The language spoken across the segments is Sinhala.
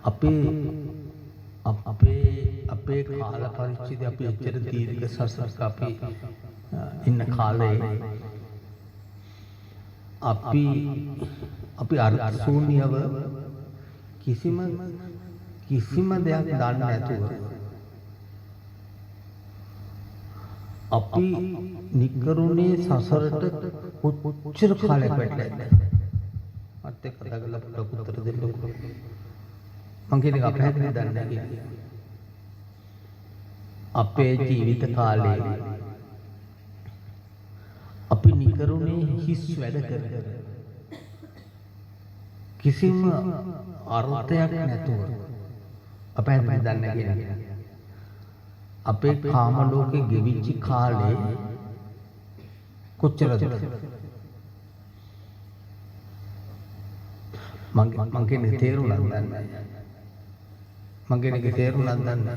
අපේ කාල පරිච්ඡේදය අපි එච්චර දීර්ඝ සසරක අපි ඉන්න කාලේ අපි අර්ථ ශූන්‍යව කිසිම දෙයක් දන්නේ නැතුව අපි නිකරුණේ සසරට කොච්චර කාලයක් වැටලාද මත් එක්ක කතා කරලා පොඩ්ඩක් උත්තර දෙන්නකෝ මං කියන එක අපහැදිලි දන්නේ නැහැ කියන්නේ අපේ ජීවිත කාලේ අපි නිකරුණේ හිස් වැඩ කර කිසිම අර්ථයක් නැතුව අපහැදිලි දන්නේ නැහැ කියන්නේ අපේ කාම ලෝකේ ගෙවිච්ච කාලේ කොච්චරද මං කියන්නේ තේරුණාද දන්නේ මං කියන්නේ තේරුණාද දන්නේ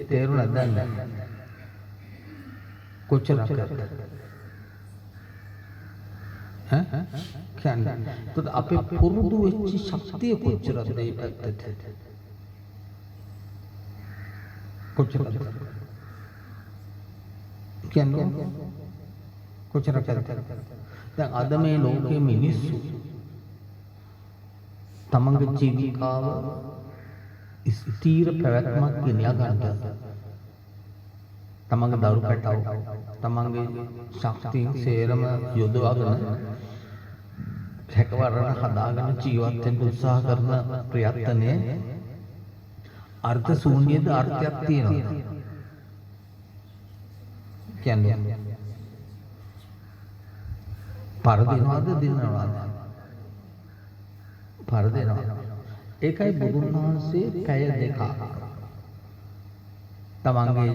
තේරුණාද දන්නේ කොච්චරද කියන්නේ તો අපේ පුරුදු වෙච්ච ශක්තිය කොච්චරද මේ පැත්තට කොච්චරද කියන්නේ කොච්චරද දැන් අද මේ ලෝකයේ මිනිස්සු තමන්ගේ ජීවිකාව ස්ථීර පැවැත්මක් ගෙනියා ගන්නට තමන්ගේ දරු පැටව තමන්ගේ ශක්තිය සේරම යොදවාගෙන හැකවරණ හදාගෙන ජීවත් වෙන්න උත්සාහ කරන ප්‍රයත්නයේ අර්ථ ශූන්‍යද අර්ථයක් තියෙනවා කියන්නේ පරදිනවද දිනනවද පරදිනවා ඒකයි බුදුන් වහන්සේ පැය දෙකක් තමන්ගේ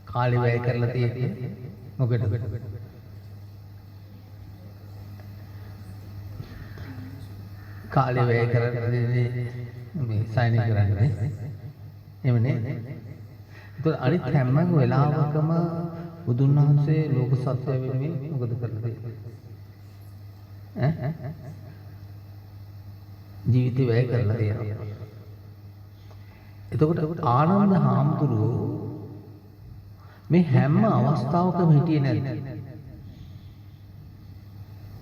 කාලේ වැය කරලා තියෙන්නේ මොකටද කාලේ වැය කරන්නේ මේ සයින් කරන්නේ එමනේ ඒතර අනිත් හැම වෙලාවකම බුදුන් වහන්සේ ලෝක සත්‍ය වෙනුවෙන් මොකද කරලා තියෙන්නේ ඈ ජීවිතය වැය කරලා තියෙනවා එතකොට ආනන්ද හාමුදුරුවෝ මේ හැම අවස්ථාවකම හිටියේ නැද්ද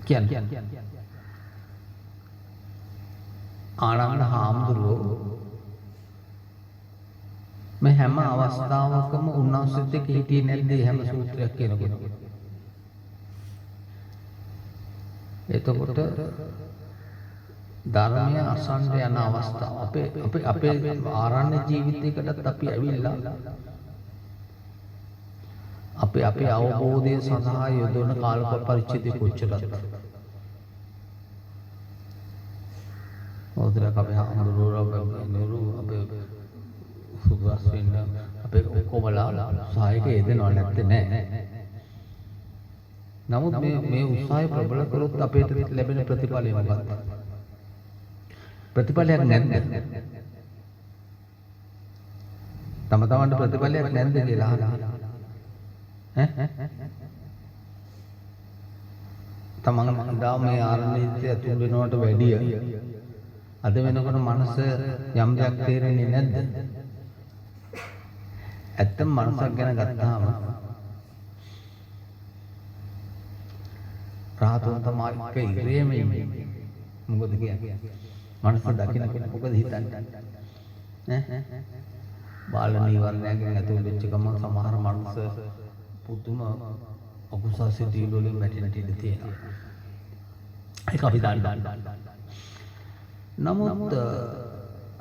කියන්නේ ආනන්ද හාමුදුරුවෝ මේ හැම අවස්ථාවකම උන්වහන්සේත් එක්ක හිටියේ නැද්ද හැම සූත්‍රයක් කියනකොට එතකොට ධර්මය අසන්න යන අවස්ථාව අපේ ආරණ්‍ය ජීවිතයකටත් අපි ඇවිල්ලා අපේ අවබෝධය සඳහා යොදවන කාල පරිච්ඡේදය කොච්චරද මොකදලා අපේ හඳුරුවෝ අපේ සුදුස් වෙන්න අපේ ඔක්කොමලා සහායක යෙදෙනව නැත්තේ නෑ නමුත් මේ උත්සාහය ප්‍රබල කරොත් අපේට ලැබෙන ප්‍රතිඵලය මොකක්ද ප්‍රතිඵලයක් නැද්ද තම තමන්ට ප්‍රතිඵලයක් නැද්ද කියලා අහනවා තමන් දා මේ ආරණ්‍යයේ ඇතුල් වෙනවට වැඩිය අද වෙනකොට මනස යම් දෙයක් තේරෙන්නේ නැද්ද ඇත්තම මනසක් ගැන ගත්තාම රාතුන් තමයි එක ඉරේම ඉන්නේ මොකද කියන්නේ මනස දකින්නකොට මොකද හිතන්නේ ඈ බාල නීවරණයෙන් ඇතුල් වෙච්ච ගමන් සමහර මනස පුදුම අකුසල් සිතිවිලි වලින් වැටෙන්න ඉඩ තියෙනවා ඒක අපි දන්නවා නමුත්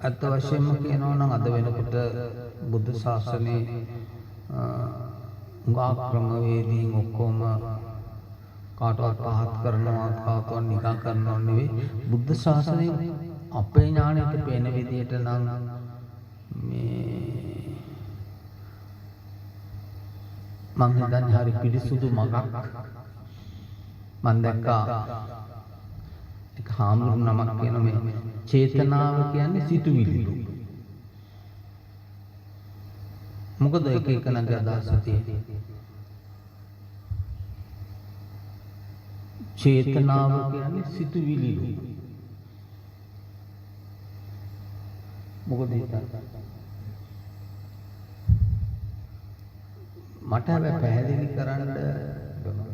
අත් වශයෙන්ම කියනවා නම් අද වෙනකොට බුද්ධ ශාසනයේ උගා ක්‍රමවේදීන් ඔක්කොම කාටවත් පහත් කරනවා කාටවත් නිකන් කරනවා නෙවෙයි බුද්ධ ශාසනයේ අපේ ඥාණයට පේන විදියට නම් මේ මං හිතන්නේ හරි පිළිසුදු මගක් මං දැක්කා එක හාමුදුරු නමක් කියන මේ චේතනාව කියන්නේ සිතුවිලි මොකද එක එක නගේ අදහස තියෙන්නේ චේතනාව කියන්නේ සිතුවිලි මොකද මට හැබැයි පැහැදිලි කරන්න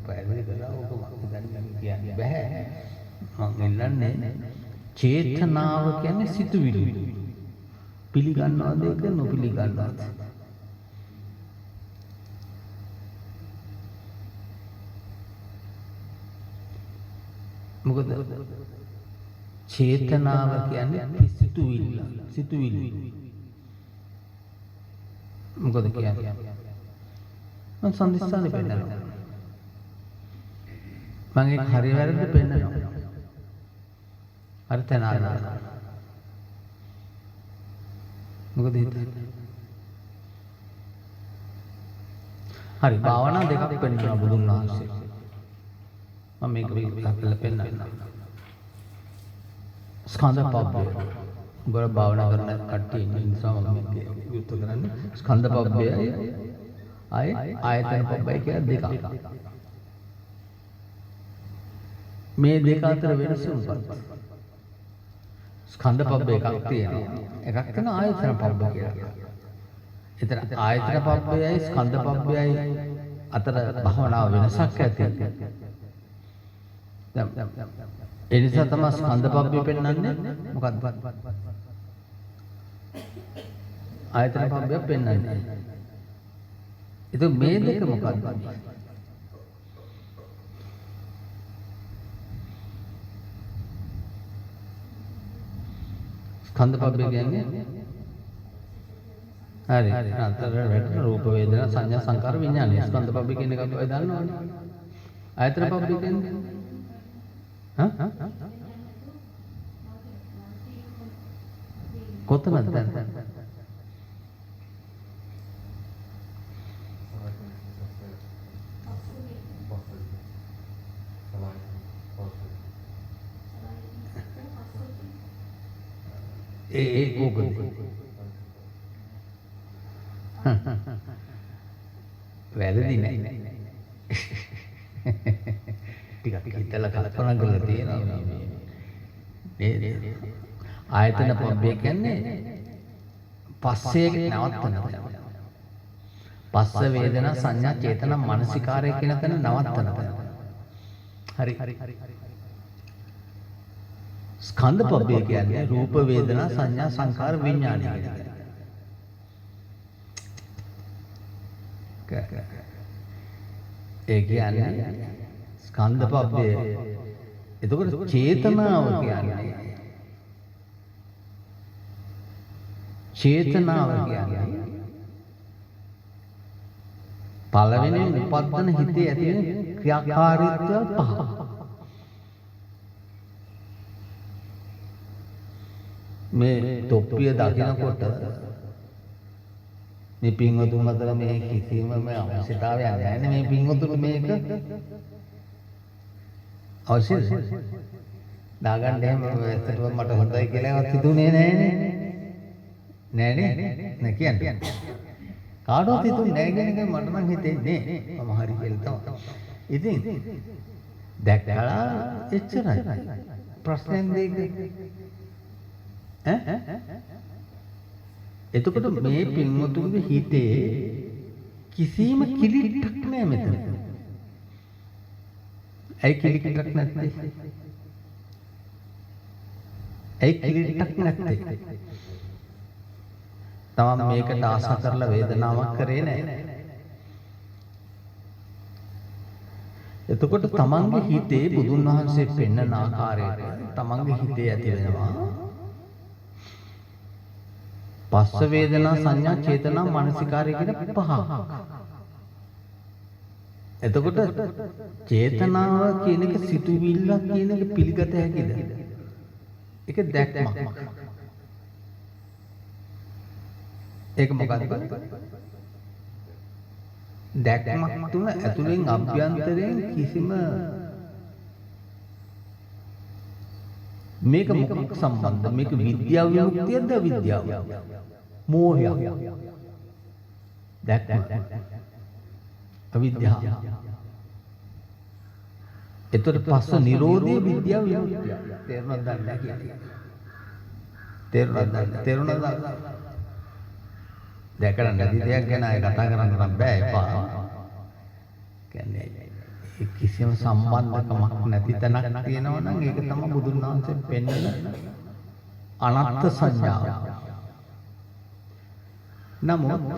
පැහැදිලි කරලා ඕක මම දැන් කියන්නේ බෑ. මම ඉල්ලන්නේ චේතනාව කියන්නේ සිතුවිලි. පිළිගන්නවද ඒක නොපිළිගන්නවද? මොකද චේතනාව කියන්නේ සිතුවිලි. මොකද කියන්නේ? මම සම්දිස්ථානේ පෙන්නනවා. මම ඒක හරි වැරද්ද පෙන්නනවා. හරි තැනලා. මොකද හිතන්නේ? හරි භාවනා දෙකක් පෙන්නනවා බුදුන් වහන්සේ. මම මේක විස්තර කරලා පෙන්නන්නම්. ස්කන්ධ පබ්බය. උගල භාවනා කරන කට්ටිය ඉන්න නිසා මම මේක විස්තර කරන්නේ. ස්කන්ධ පබ්බයයි ආයතන පබ්බය කියලා දෙකක්. මේ දෙක අතර වෙනස මොකක්ද? ස්කන්ධ පබ්බය එකක් තියෙනවා. එකක් තියෙනවා ආයතන පබ්බය කියලා. එතන ආයතන පබ්බයයි ස්කන්ධ පබ්බයයි අතර භාවනාව වෙනසක් ඇති. ඒ නිසා තමයි ස්කන්ධ පබ්බය පෙන්වන්නේ මොකක්ද? ආයතන පබ්බය පෙන්වන්නේ. ඒක මේ දෙක මොකක්ද? ස්කන්ධ පබ්බය කියන්නේ හරි අතර රූප වේදනා සංඥා සංකාර විඥාන ස්කන්ධ පබ්බය කියන එක ඔය දන්නවනේ. ආයතන පබ්බය කියන්නේ කොතනද දැන්? ඒ කොකද? වැරදි නෑ. ටිකක් හිතලා කල්පනා කරලා තියෙනවා මේ ආයතන පබ්බය කියන්නේ පස්සේ නවත්තන. පස්ස වේදනා සංඥා චේතනා මානසිකාරය කියන තැන නවත්තන. හරි. ස්කන්ධ පබ්බය කියන්නේ රූප වේදනා සංඥා සංකාර විඥාන ඒ කියන්නේ ස්කන්ධ පබ්බය. එතකොට චේතනාව කියන්නේ පළවෙනි උපදින හිතේ ඇති වෙන ක්‍රියාකාරීත්වය පහ. මේ තොප්පිය දකිනකොට මේ පින්වතුන් අතර මේ කිසිම අවශ්‍යතාවයක් නැහැ නේ. මේ පින්වතුන් මේක අවශ්‍යද? දාගන්න එහෙම ඇත්තටම මට හොඳයි කියලාවත් හිතුනේ නෑනේ. නෑනේ නෑ කියන්නේ. කාටවත් හිතුනේ නෑ කියන එක මට නම් හිතෙන්නේ. මම හරි කියලා තමයි. ඉතින් දැක්කලා එච්චරයි. ප්‍රශ්නෙන් දෙක එතකොට මේ පින්වතුන්ගේ හිතේ කිසිම කිලිටක් නෑ මෙතන. ඇයි කිලිටක් නැත්තේ? ඇයි කිලිටක් නැත්තේ? තමන් මේකට ආශා කරලා වේදනාවක් කරේ නෑ. එතකොට තමන්ගේ හිතේ බුදුන් වහන්සේ පෙන්වන ආකාරයට තමන්ගේ හිතේ ඇති වෙනවා පස්ස වේදනා සංඥා චේතනා මානසිකාරය කියන පහ. එතකොට චේතනාව කියන එක සිතුවිල්ල කියන එක පිළිගත හැකිද? ඒක දැක්මක්. ඒක මොකක්ද? දැක්මක් තුන ඇතුලෙන් අභ්‍යන්තරයෙන් කිසිම මේක මොකක් සම්බන්ධ? මේක විද්‍යාව විමුක්තියද විද්‍යාව? මෝහය. දැක්ම. අවිද්‍යාව. එතකොට පස්ස නිරෝධයේ විද්‍යාව විමුක්තිය. තේරුණාද නැහැ කියන්නේ. තේරුණාද? දැකලා නැති දෙයක් ගැන අය කතා කරන්න බෑ එපා. කියන්නේ කිසිම සම්බන්ධකමක් නැති තැනක් තියෙනවා නම් ඒක තමයි බුදුන් වහන්සේ පෙන්වන අනත්ත් සංඥාව. නමුත්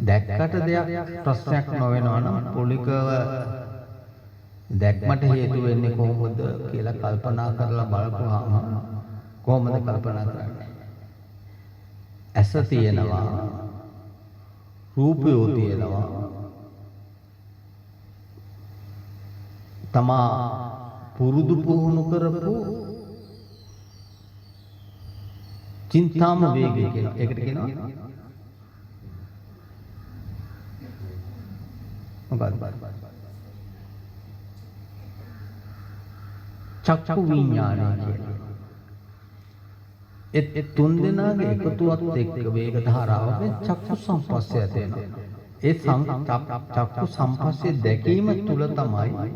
දැක්කට දෙයක් ප්‍රශ්නයක් නොවෙනවා නම් පොලිකව දැක්මට හේතු වෙන්නේ කොහොමද කියලා කල්පනා කරලා බලපුවාම කොහොමද කල්පනා කරන්නේ? ඇස තියෙනවා, රූපය තියෙනවා, තමා පුරුදු පුහුණු කරපු චින්තාම වේගය කියනවා. ඒකට කියනවා මොකක්ද? චක්කු විඥානය කියලා. ඒ තුන් දෙනාගේ එකතුවත් එක්ක වේග ධාරාවක චක්කු සම්පස්සය ඇති වෙනවා. ඒ චක්කු සම්පස්සේ දැකීම තුල තමයි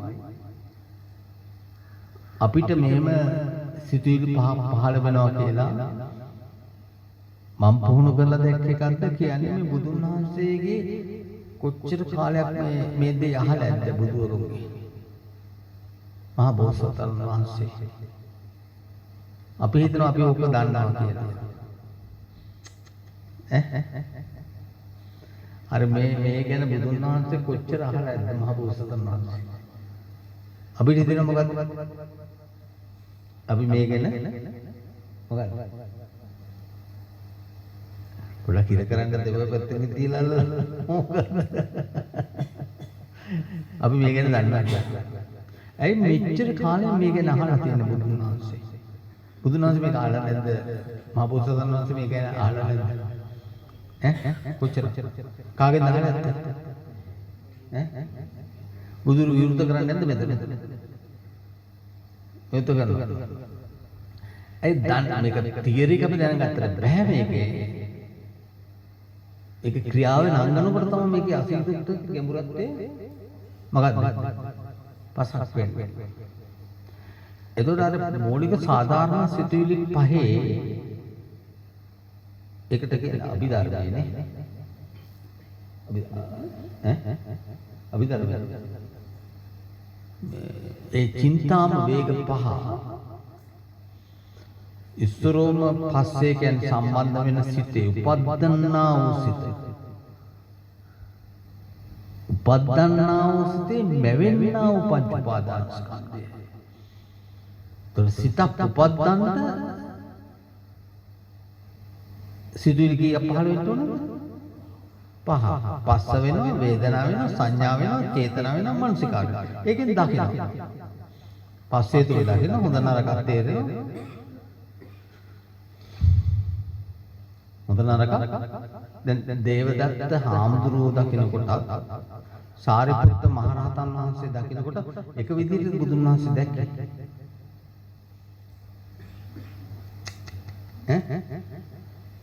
අපිට මෙහෙම සිතුවිලි පහළ වෙනවා කියලා මම පුහුණු කරලා දැක්ක එකක්ද කියන්නේ මේ බුදුන් වහන්සේගේ කොච්චර කාලයක් මේ දේ අහලා ඇද්ද බුදුවරුන්ගේ මහා බෝසතාණන් වහන්සේ. අපි හිතනවා අපි ඕක දන්නවා කියලා. අර මේ ගැන බුදුන් වහන්සේ කොච්චර අහලා ඇද්ද මහා බෝසතාණන් වහන්සේ. අපිට හිතෙනවා මොකද්ද? අපි මේ ගැන මොකක්ද? පොඩක් ඉර කරන්න දෙවල් පැත්තකින් තියලා අපි මේ ගැන දන්නේ නැහැ. ඇයි මෙච්චර කාලයක් මේ ගැන අහලා තියෙන බුදුන් වහන්සේ? බුදුන් වහන්සේ මේක අහලා නැද්ද? මහා බෝසතාණන් වහන්සේ මේක ගැන අහලා නැද්ද? කොච්චර කාගෙන්ද අහලා නැද්ද? බුදුරු විරුද්ධ කරන්නේ නැද්ද මෙතන? විරුද්ධ කරනවා. ඒ මේක තියරි එක අපි දැනගත්තට බෑ මේකේ. ඒක ක්‍රියාවෙන් අංගනකොට තමයි මේකේ අසීතුත් ගැඹුරත්තේ මොකක්ද? පසක් වෙන්නේ. එතකොට අර මූලික සාධාරණ සිතුවිලි පහේ එකට කියන අභිධර්මයනේ. අභිධර්මය. ඒ චින්තාම වේග පහ ඉස්සරෝම පස්සේ කියන්නේ සම්බන්ධ වෙන සිතේ උපද්දන්නා වූ සිත. උපද්දන්නා වූ සිතේ මැවෙන්නා වූ පංච උපාදානස්කන්ධය. ତොර සිතක් උපද්දන්නට සිතුවිලි කීයක් පහළ වෙන්න ඕනද? පහ. පස්ස වෙනවා, වේදනාව වෙනවා, සංඥා වෙනවා, චේතනා වෙනවා, මනසිකාර. ඒකෙන් දකිනවා. පස්සේ තුල දකිනවා හොඳ නරක තේරෙනවා. හොඳ නරක දැන් දේවදත්ත හාමුදුරුවෝ දකිනකොට සාරිපුත්ත මහරහතන් වහන්සේ දකිනකොට එක විදිහට බුදුන් වහන්සේ දැක්කේ.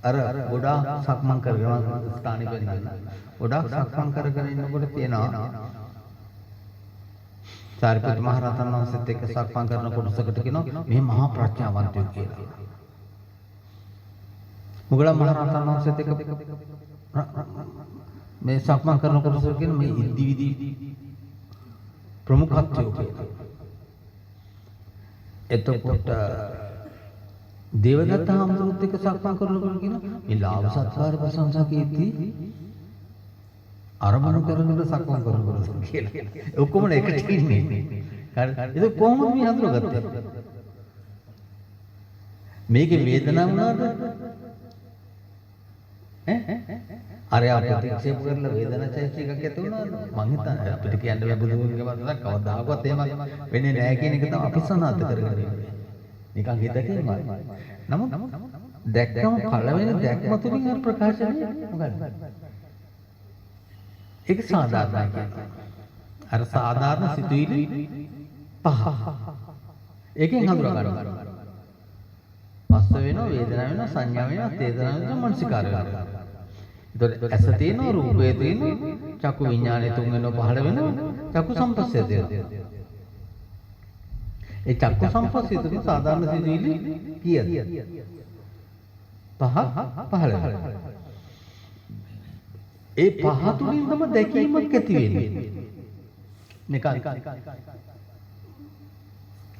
අර ගොඩාක් සක්මන් කරගෙන ස්ථානෙ වෙන්නන්න. ගොඩාක් සක්මන් කරගෙන ඉන්නකොට තියෙනවා සාරිපුත්ත මහරහතන් වහන්සේත් එක්ක සක්මන් කරන කොටසකට කියනවා මේ මහා ප්‍රඥාවන්තයෝ කියලා. මුගලන් මහරහතන් වහන්සේත් එක්ක මේ සක්මන් කරන කොටසකට කියන මේ ඉදිවිදි ප්‍රමුඛත්වය කියලා. එතකොට දේවදත්ත හාමුදුරුවෝත් එක්ක සක්මන් කරනකොට කියන මේ ලාභ සත්කාර ප්‍රශංසා කීර්ති අරමුණු කරනකොට සක්මන් කරනකොට කියලා. ඔක්කොම එකට ඉන්නේ. හරි. ඒක කොහොමද මේ හඳුනගත්තේ? මේකේ වේදනාව වුණාද? අර ප්‍රතික්ෂේප කරලා වේදනා චෛත්‍යයක් ඇති වුණාද? මං හිතන්නේ අපිට කියන්න බෑ බුදුන්ගේ වදන කවදාකවත් එහෙම වෙන්නේ නැහැ කියන එක තමයි අපි සනාථ කරගෙන ඉන්නේ. නිකන් හිතකේමයි. නමුත් දැක්කම පළවෙනි දැක්ම තුලින් අර ප්‍රකාශනය මොකක්ද? ඒක සාධාරණයි කියන්නේ. අර සාධාරණ සිතුවිලි පහ. ඒකෙන් හඳුනා ගන්නවා. පස්ස වෙනවා, වේදනාව වෙනවා, සංඥා වෙනවා, චේතනා වෙනවා, මනසිකාර වෙනවා. ඒතකොට ඇස තියෙනවා, රූපය තියෙනවා, චක්කු විඥානය තුන් වෙනවා පහළ වෙනවා, චක්කු සම්පස්සය තියෙනවා. ඒ චක්කු සම්පස්සේ තුන සාධාරණ සිතුවිලි කීයද? 5 15. ඒ 5 තුලින් තම දැකීමක් ඇති වෙන්නේ. නිකන්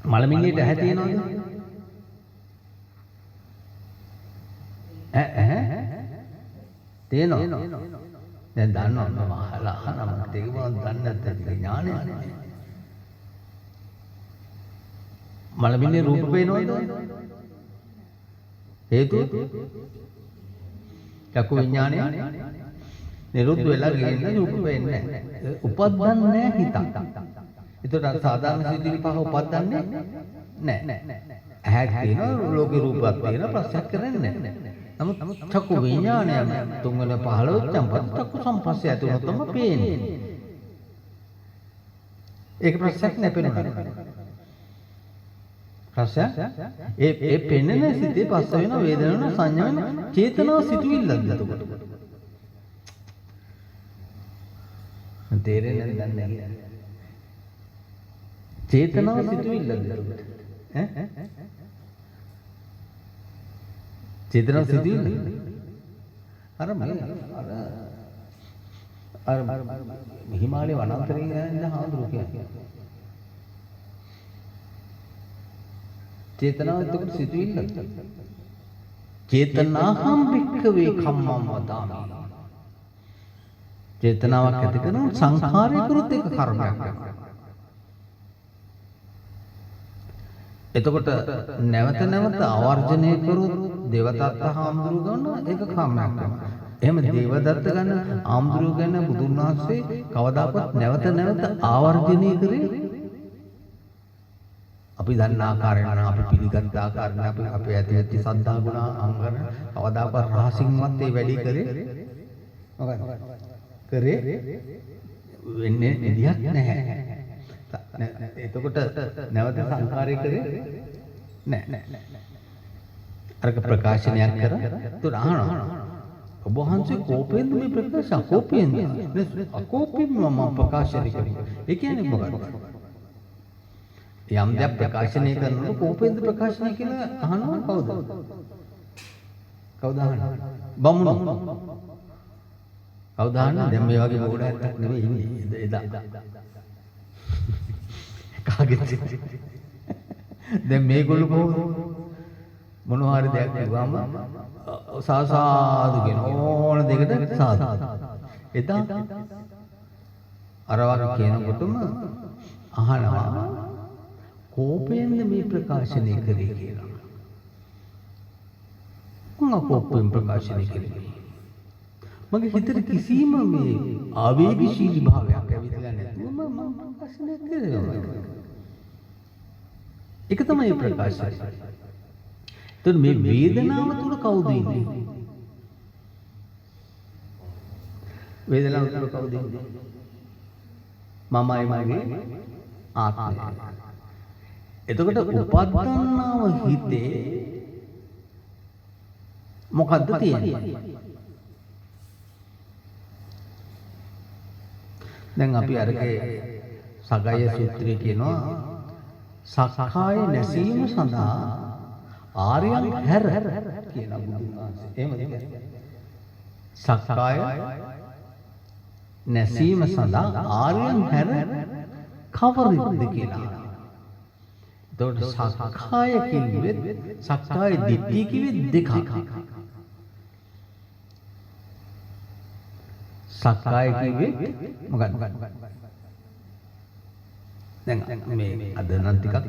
මලමිණියට ඇහැ තියෙනවද? තියෙනවා. දැන් දන්නවද අහලා මට ඒක මොකක්ද දන්නේ නැත්නම් ඥානය. මලමිණියේ රූප පේනවද? හේතුව චක්කු විඥානය නිරුද්ධ වෙලා ගිහින් රූප වෙන්නේ නැහැ. උපදින්නේ නැහැ හිතක්. ඒතර සාධාරණ සිතුවිලි පහ උපදින්නේ නැහැ. ඇහැක් තියෙනවා ලෝකේ රූපයක් තියෙනවා ප්‍රශ්නයක් කරන්නේ නැහැ. නමුත් චක්කු විඥානය තුන්වෙනි 15 වෙනි චක්කු සම්පස්සේ ඇතුළත තමයි පේන්නේ. ඒක ප්‍රශ්නයක් නැපෙනවා. ප්‍රශ්න ඒ පෙනෙන සිතේ පස්ස වෙන වේදනන සංඥා වෙන චේතනා සිතුවිල්ලක්ද එතකොට. තේරෙන්නේ නැහැ. චේතනා සිතුවිල්ලක්ද එතකොට. චේතනා සිදුවිල්ල අර හිමාලය වනාන්තරයේ ඉඳන් හාමුදුරුවෝ කියන්නේ චේතනාව එතකොට සිදුවිල්ල චේතනාහම් භික්ඛවේ කම්මං වදාමි. චේතනාවක් ඇති කරන සංඛාරය කරුත් එක කර්මයක් කරනවා. එතකොට නැවත නැවත ආවර්ජනය කරුත් දේවදත්ත හාමුදුරුවෝ ගන්න ඒක කර්මයක් කරනවා. එහෙම දේවදත්ත ගන්න හාමුදුරුවෝ ගැන බුදුන් වහන්සේ කවදාකවත් නැවත නැවත ආවර්ජනය කරේ අපි දන්න ආකාරයෙන් අපි පිළිගත් ආකාරයෙන් අපි අපේ ඇති සද්ධා ගුණ අංගන කවදාකවත් රහසින්වත් ඒ වැඩි කරේ මොකක්ද කරේ වෙන්නේ නිදියක් නැහැ. එතකොට නැවත සංකාරය කරේ නැහැ. අරක ප්‍රකාශනයක් කරා තුන අහනවා ඔබ වහන්සේ කෝපෙන්ද මේ ප්‍රකාශ කෝපෙන්ද අකෝපෙන් මම ප්‍රකාශනය කරේ. ඒ කියන්නේ මොකක්ද? යම් දෙයක් ප්‍රකාශනය කරනකොට කෝපෙන්ද ප්‍රකාශනය කියලා අහනවා කවුද? කවුද අහන්නේ? බමුණු. කවුද අහන්නේ? දැන් මේ වගේ බෝඩයක් නෙවෙයි ඉන්නේ එදා. කාගෙද? දැන් මේගොල්ලෝ කොහොමද? මොනවා හරි දෙයක් කිව්වම සාසාදු කියන ඕන දෙකට සාදු. එදා අර වගේ කියනකොටම අහනවා කෝපයෙන්ද මේ ප්‍රකාශනය කරේ කියලා. මම කෝපයෙන් ප්‍රකාශනය කරේ. මගේ හිතේ කිසිම මේ ආවේගශීලී භාවයක් ඇවිල්ලා නැතුව මම ප්‍රකාශනය කරේ. ඒක තමයි ප්‍රකාශය. එතකොට මේ වේදනාව තුල කවුද ඉන්නේ? වේදනාව තුල කවුද ඉන්නේ? මමයි මගේ ආත්මය. එතකොට උපද්දන්නාව හිතේ මොකද්ද තියෙන්නේ? දැන් අපි අරගේ සගය සූත්‍රය කියනවා සක්කාය නැසීම සඳහා ආර්යයන් හැර කියලා බුදුන් වහන්සේ. එහෙමද? සක්කාය නැසීම සඳහා ආර්යයන් හැර කවරින්ද කියලා. එතකොට සක්කාය කිව්වෙත් සක්කාය දිට්ඨිය කිව්වෙත් දෙකක්. සක්කාය කිව්වේ මොකක්ද? දැන් මේ අද නම් ටිකක්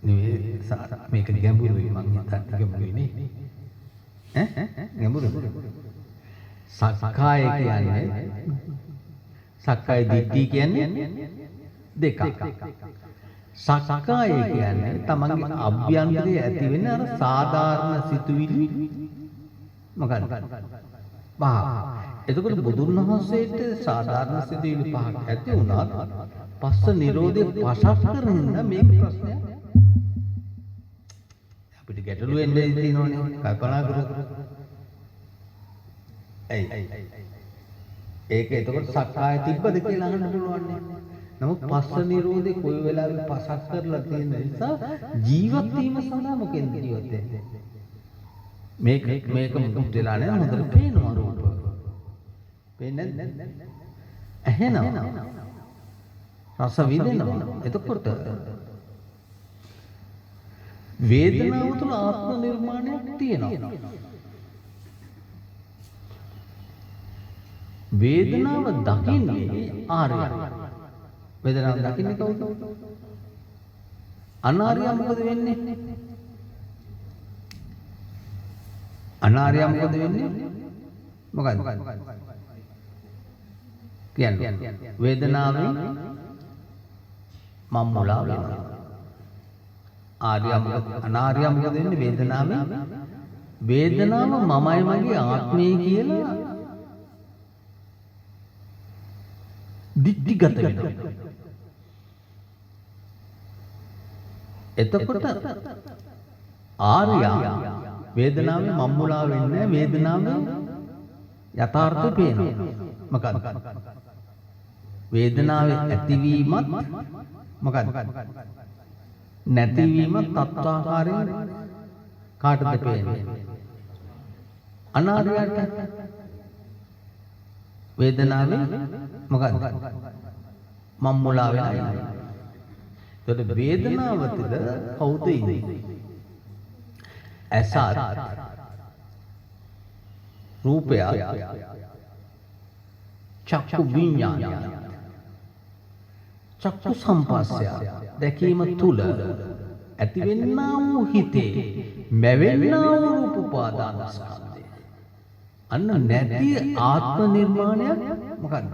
නෙවෙයි මේක ගැඹුරුයි මම හිතන්නේ ගැඹුරුයි නේ. ගැඹුරුයි. සක්කාය කියන්නේ සක්කාය දිට්ඨිය කියන්නේ දෙකක්. සක්කාය කියන්නේ තමන්ගේ අභ්‍යන්තරයේ ඇති වෙන අර සාධාරණ සිතුවිලි මොකක්ද? පහ. එතකොට බුදුන් වහන්සේට සාධාරණ සිතුවිලි පහක් ඇති වුණාත් පස්ස නිරෝධේ පසක් කරන මේක ප්‍රශ්නයක්. අපිට ගැටලු වෙන්නේ තියෙනවනේ කල්පනා කරලා. ඒක එතකොට සක්කාය තිබ්බද කියලා අහන්න පුළුවන් නේ. නමුත් පස්ස නිරෝධේ කොයි වෙලාවෙ පසක් කරලා තියෙන නිසා ජීවත් වීම සඳහා මොකෙන්ද ජීවත් වෙන්නේ? මේක මුකුත් වෙලා නැහැ හොඳට පේනවා රූප. පේන්නේ නැද්ද? ඇහෙනවා. රස විඳිනවා. එතකොට වේදනාව තුළ ආත්ම නිර්මාණයක් තියෙනවා. වේදනාව දකින්නේ ආර්යය. වේදනාව දකින්නේ කවුද? අනාර්යය මොකද වෙන්නේ? අනාර්යය මොකද වෙන්නේ? මොකද්ද? කියන්නේ වේදනාවෙන් මම මුලා වෙනවා. ආර්යය මොකද? අනාර්යය මොකද වෙන්නේ? වේදනාව මමයි මගේ ආත්මය කියලා දිට්ඨිගත වෙනවා. එතකොට ආර්යයා වේදනාවේ මම්මුලා වෙන්නේ වේදනාවේ යථාර්ථය පේනවා. මොකක්ද? වේදනාවේ ඇතිවීමත් මොකක්ද? නැතිවීමත් තත්ත්වාකාරයෙන් කාටද පේන්නේ? අනාර්යයට වේදනාවේ මොකක්ද? මම්මුලා වෙලා ඉන්නේ. එතකොට වේදනාව තුළ කවුද ඉන්නේ? ඇසත් රූපය චක්කු විඤ්ඤාණය චක්කු සම්පස්සය දැකීම තුල ඇතිවෙන්නා වූ හිතේ මැවෙන්නා වූ රූප උපාදානස්කන්ධය අන්න නැති ආත්ම නිර්මාණයක් මොකක්ද?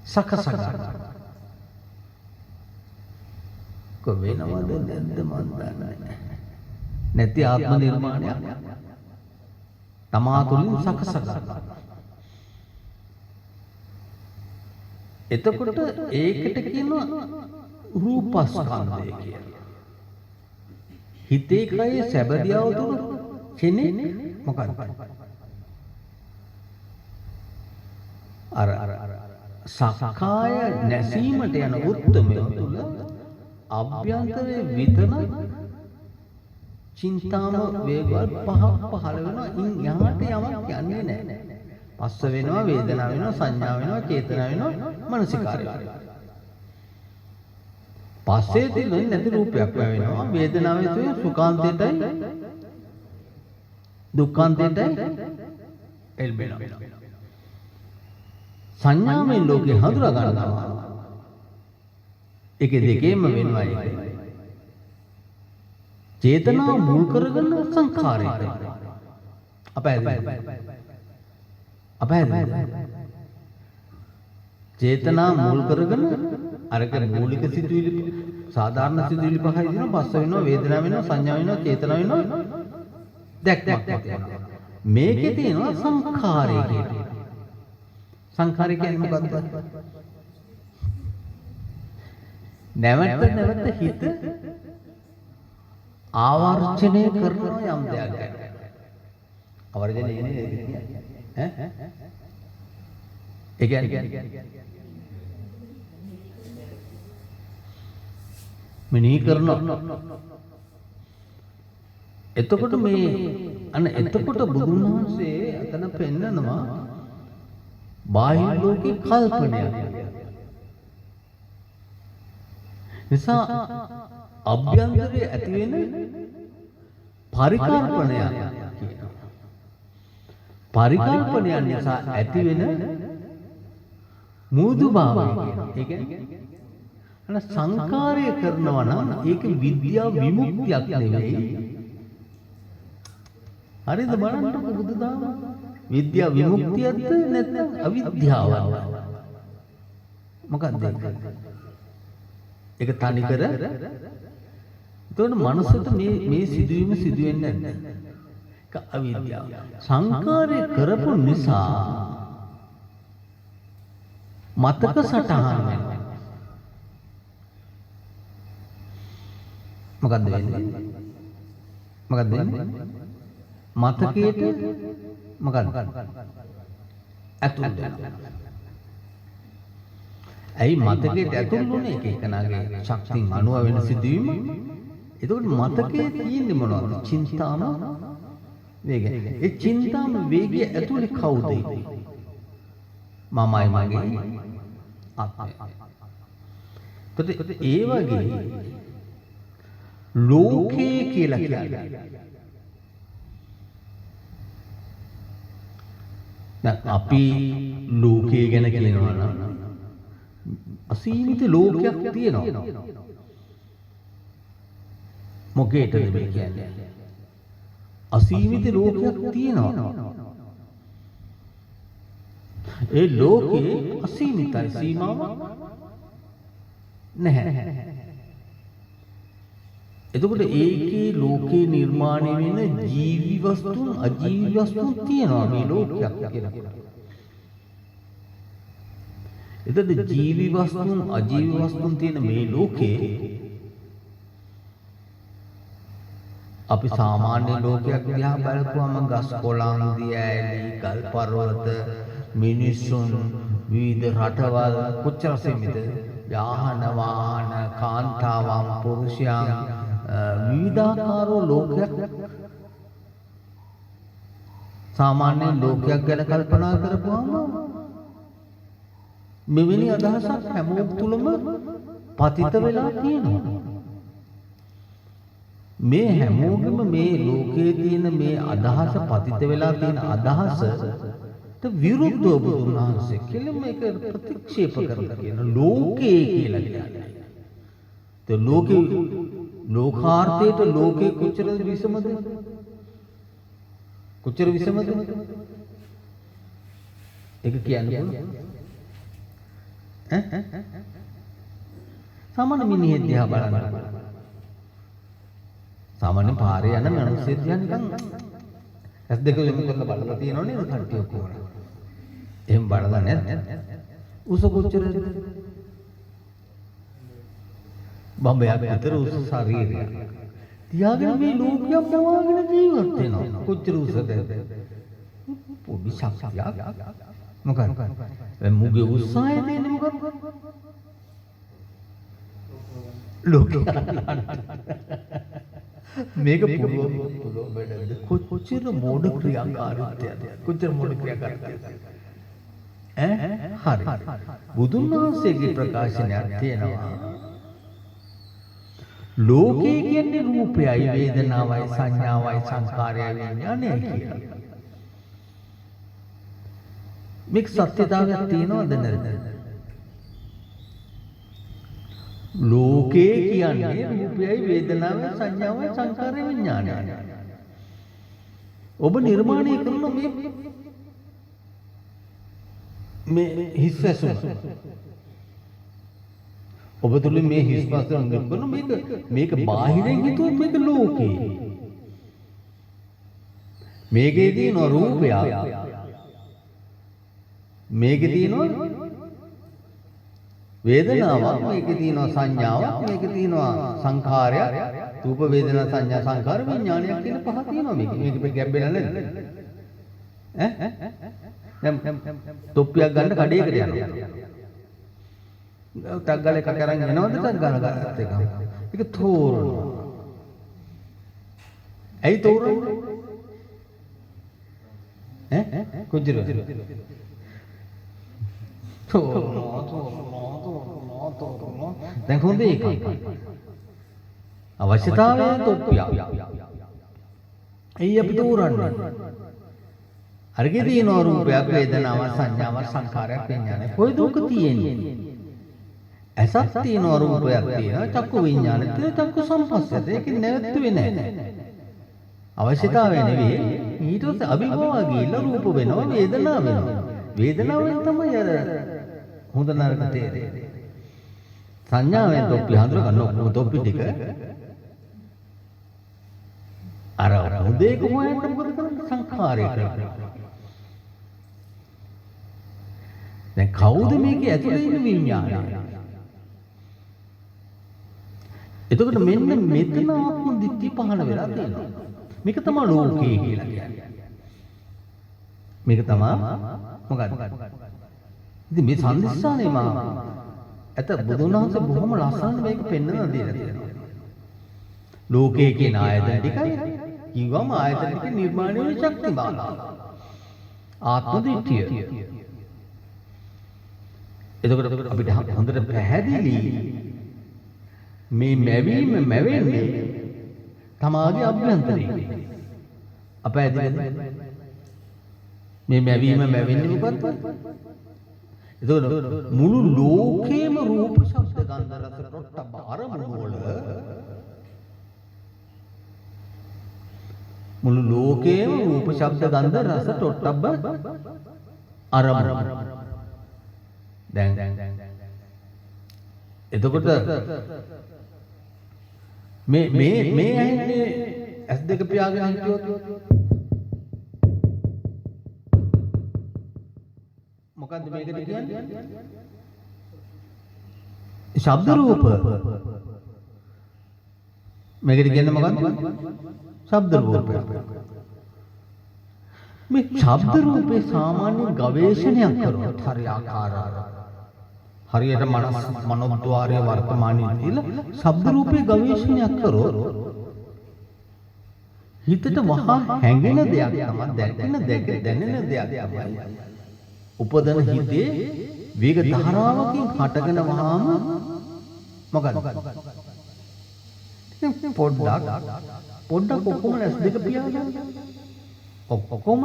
සකසක කොවෙනවද නැද්ද මන් දන්නේ නැති ආත්ම නිර්මාණයක් තමා තුළින් සකසක. එතකොට ඒකට කියනවා රූපස්කන්ධය කියලා. හිතේ කයේ සැබදියාව තුළ කෙනෙක් මොකක්ද? අර සක්කාය නැසීමට යන උත්තරමය තුළ අභ්‍යන්තරයේ විතන චින්තාම වේගවල් පහක් පහළ වෙනවා. ඉන් යහට යමක් යන්නේ නැහැ. පස්ස වෙනවා, වේදනාව වෙනවා, සංඥා වෙනවා, චේතනා වෙනවා, මනසිකාරය වෙනවා. පස්සේ තියෙන නැති රූපයක් වෙනවා. වේදනාවේ තියෙන සුඛාන්තයටයි දුක්ඛාන්තයටයි එල්බෙනවා. සංඥාවෙන් ලෝකේ හඳුනා ගන්නවා. ඒකේ දෙකේම වෙනවා ඒක. චේතනාව මුල් කරගෙන සංඛාරය කරනවා. අපහැදිලිද? චේතනා මුල් කරගෙන අරක මූලික සිතුවිලි සාධාරණ සිතුවිලි පහයි දිනවා. පස්ස වෙනවා, වේදනාව වෙනවා, සංඥා වෙනවා, චේතනා වෙනවා, දැක්මක් වෙනවා. මේකේ තියෙනවා සංඛාරය කියලා. සංඛාරය කියන්නේ මොකක්ද? නැවත හිත ආවර්ජනය කරන යම් දෙයක් ගැන. ආවර්ජනය කියන්නේ ඈ ඒ කියන්නේ මෙනෙහි කරනවා. එතකොට මේ එතකොට බුදුන් වහන්සේ අතන පෙන්නනවා බාහිර ලෝකේ කල්පනයක්. නිසා අභ්‍යන්තරයේ ඇති වෙන පරිකල්පනය කියනවා. පරිකල්පනයන් නිසා ඇති වෙන මූදු භාවය කියනවා. ඒ කියන්නේ සංකාරය කරනවා නම් ඒක විද්‍යා විමුක්තියක් නෙවෙයි. හරිද? බලන්නකො බුදුදහම විද්‍යා විමුක්තියක්ද නැත්නම් අවිද්‍යාවක්ද? මොකක්ද ඒක? ඒක තනිකර එතකොට මනසට මේ සිදුවීම සිදුවෙන්නේ නැහැ. ඒක අවිද්‍යාව. සංකාරය කරපු නිසා මතක සටහන් වෙනවා. මොකද්ද වෙන්නේ? මතකයට මොකද්ද? ඇතුල් වෙනවා. ඇයි මතකයට ඇතුළුනේ එක එකනාගේ ශක්තිය අනුව වෙන සිදුවීම? එතකොට මතකයේ තියෙන්නේ මොනවද? චින්තාම වේගය. ඒ චින්තාම වේගය ඇතුලේ කවුද? මමයි මගේ ආත්මය. එතකොට ඒ වගේ ලෝකේ කියලා කියන්නේ දැන් අපි ලෝකයේ ගැන කියනවා නම් අසීමිත ලෝකයක් තියෙනවා. මොකේද මේ කියන්නේ? අසීමිත ලෝකයක් තියෙනවා. ඒ ලෝකේ අසීමිතයි, සීමාවක් නැහැ. එතකොට ඒකේ ලෝකේ නිර්මාණය වෙන ජීවි වස්තුන් අජීවි වස්තුන් තියෙනවා මේ ලෝකයක් කියලා. එතකොට ජීවි වස්තුන් අජීවි වස්තුන් තියෙන මේ ලෝකේ අපි සාමාන්‍ය ලෝකයක් දිහා බලපුවම ගස් කොළන් දියඇලි ගල් පර්වත මිනිසුන් විවිධ රටවල් කොච්චර සීමිතද? යාන වාහන කාන්තාවන් පුරුෂයන් විවිධාකාර ලෝකයක් සාමාන්‍ය ලෝකයක් ගැන කල්පනා කරපුවම මෙවැනි අදහසක් හැමෝම තුලම පතිත වෙලා තියෙනවා. මේ හැමෝගෙම මේ ලෝකයේ තියෙන මේ අදහස පතිත වෙලා තියෙන අදහසට විරුද්ධව බුදුන් වහන්සේ කෙලින්ම ඒක ප්‍රතික්ෂේප කරලා කියන ලෝකේ කියලා කියන්නේ. ඒ ලෝකේ ලෝකාර්ථයට ලෝකේ කොච්චර විසමද? කොච්චර විසමද? ඒක කියන්නේ සාමාන්‍ය මිනිහෙක් දිහා බලන්න. සාමාන්‍ය පාරේ යන මිනිස්සු දිහා නිකන් ඇස් දෙක යොමු කරලා බලලා තියෙනව නේද කට්ටිය ඔක්කොම. එහෙම බලලා නැද්ද? උස කොච්චරද? බම්බයක් විතර උස ශරීරය. තියාගෙන මේ ලෝකයක් පවාගෙන ජීවත් වෙනවා. කොච්චර උසද? පොඩි ශක්තියක්. මොකක්ද? මුගේ උස්සාය දෙන්නේ මොකක්ද? ලෝකේ මේක පුළුවන් බඩද? කොච්චර මෝඩ ක්‍රියාකාරීත්වයද? කොච්චර මෝඩ ක්‍රියාකාරීත්වයද? හරි. බුදුන් වහන්සේගේ ප්‍රකාශනයක් තියෙනවා. ලෝකේ කියන්නේ රූපයයි, වේදනාවයි, සංඥාවයි, සංකාරයයි, විඥානයයි කියලා. මේක සත්‍යතාවයක් තියෙනවද නැද්ද? ලෝකේ කියන්නේ රූපයයි, වේදනාවයි, සංඥාවයි, සංකාරයයි, විඥානයයි. ඔබ නිර්මාණය කරන මේ හිස් ඇසුම ඔබ තුලින් මේ හිස් පස්සෙන් නිර්මාණ මේක බාහිරින් හිතුවොත් මේක ලෝකේ. මේකේ තියෙන රූපය, මේකේ තියෙන වේදනාවක්, මේකේ තියෙන සංඥාවක්, මේකේ තියෙන සංඛාරයක්, රූප වේදනා සංඥා සංඛාර විඥානයක් කියන පහ තියෙනවා. මේක ගැඹෙලා නැද්ද? දැන් තොප්පියක් ගන්න කඩේකට යනවා. ටක් ගාලා එකක් අරන් එනවද? ටක් ගාලා ගන්නත් එක. ඒක තෝරනවා. ඇයි තෝරන්නේ? කොච්චර? තෝරනවා. දැන් හොඳේ එක. අවශ්‍යතාවය තොප්පිය. ඇයි අපි තෝරන්නේ? අරගේ තියෙන රූපයක්, වේදනාවක්, සංඥාවක්, සංඛාරයක්, විඥානයක්. කොයිද උක තියෙන්නේ? ඇසක් තියෙන රූපයක් තියෙනවා, චක්කු විඥානෙ තියෙන චක්කු සම්පස්සද. ඒක නැවතුනේ නැහැ. අවශ්‍යතාවය නෙවෙයි. ඊට පස්සේ අභිභවා ගිහිල්ලා රූප වෙනවා, වේදනාව වෙනවා. වේදනාවෙන් තමයි අර හොඳ නරක තේරෙන්නේ. සංඥාවෙන් තොප්පි හඳුන ගන්න ඔක්කොම තොප්පි ටික අර හොඳේක හොයන්න මොකද කරන්නේ? සංඛාරය කරන්නේ. දැන් කවුද මේකේ ඇතුලේ ඉන්න විඥානය? එතකොට මෙන්න මෙතන ආත්ම දිට්ඨිය පහළ වෙලා තියෙනවා. මේක තමයි ලෝකේ කියලා කියන්නේ. මේක තමයි මොකක්ද? ඉතින් මේ සම්දිස්සානේ ඇත බුදුන් වහන්සේ බොහොම ලස්සනට මේක පෙන්වලා දීලා තියෙනවා. ලෝකයේ කියන ආයතන ටිකයි කිව්වම ආයතන ටික නිර්මාණය වෙන ශක්ති බාලාව. ආත්ම දිට්ඨිය. එතකොට අපිට හොඳට පැහැදිලි මේ මැවීම මැවෙන්නේ තමාගේ අභ්‍යන්තරයේ. අප ඇදෙන්නේ මේ මැවීම මැවෙන්නේ මොකද්ද? එතකොට මුළු ලෝකේම රූප ශබ්ද ගන්ධ රස පොට්ටබ්බ අරමුණු වල මුළු ලෝකේම රූප ශබ්ද ගන්ධ රස පොට්ටබ්බ අරමුණු. දැන් එතකොට මේ ඇන්නේ ඇස් දෙක පියාගෙන හිටියොත් මොකද්ද මේකට කියන්නේ? ශබ්ද රූප. මේකට කියන්නේ මොකද්ද? ශබ්ද රූප. මේ ශබ්ද රූපේ සාමාන්‍ය ගවේෂණයක් කරොත් හරියට මනෝද්වාරයේ වර්තමානයේ තියලා ශබ්ද රූපේ ගවේෂණයක් කරොත් හිතට වහා හැඟෙන දෙයක් තමයි දැනෙන දෙයක් තමයි උපදන හිතේ වේග ධාරාවකින් හටගෙන වහාම මොකද පොඩ්ඩක් ඔක්කොම ඇස් දෙක පියාගෙන ඔක්කොම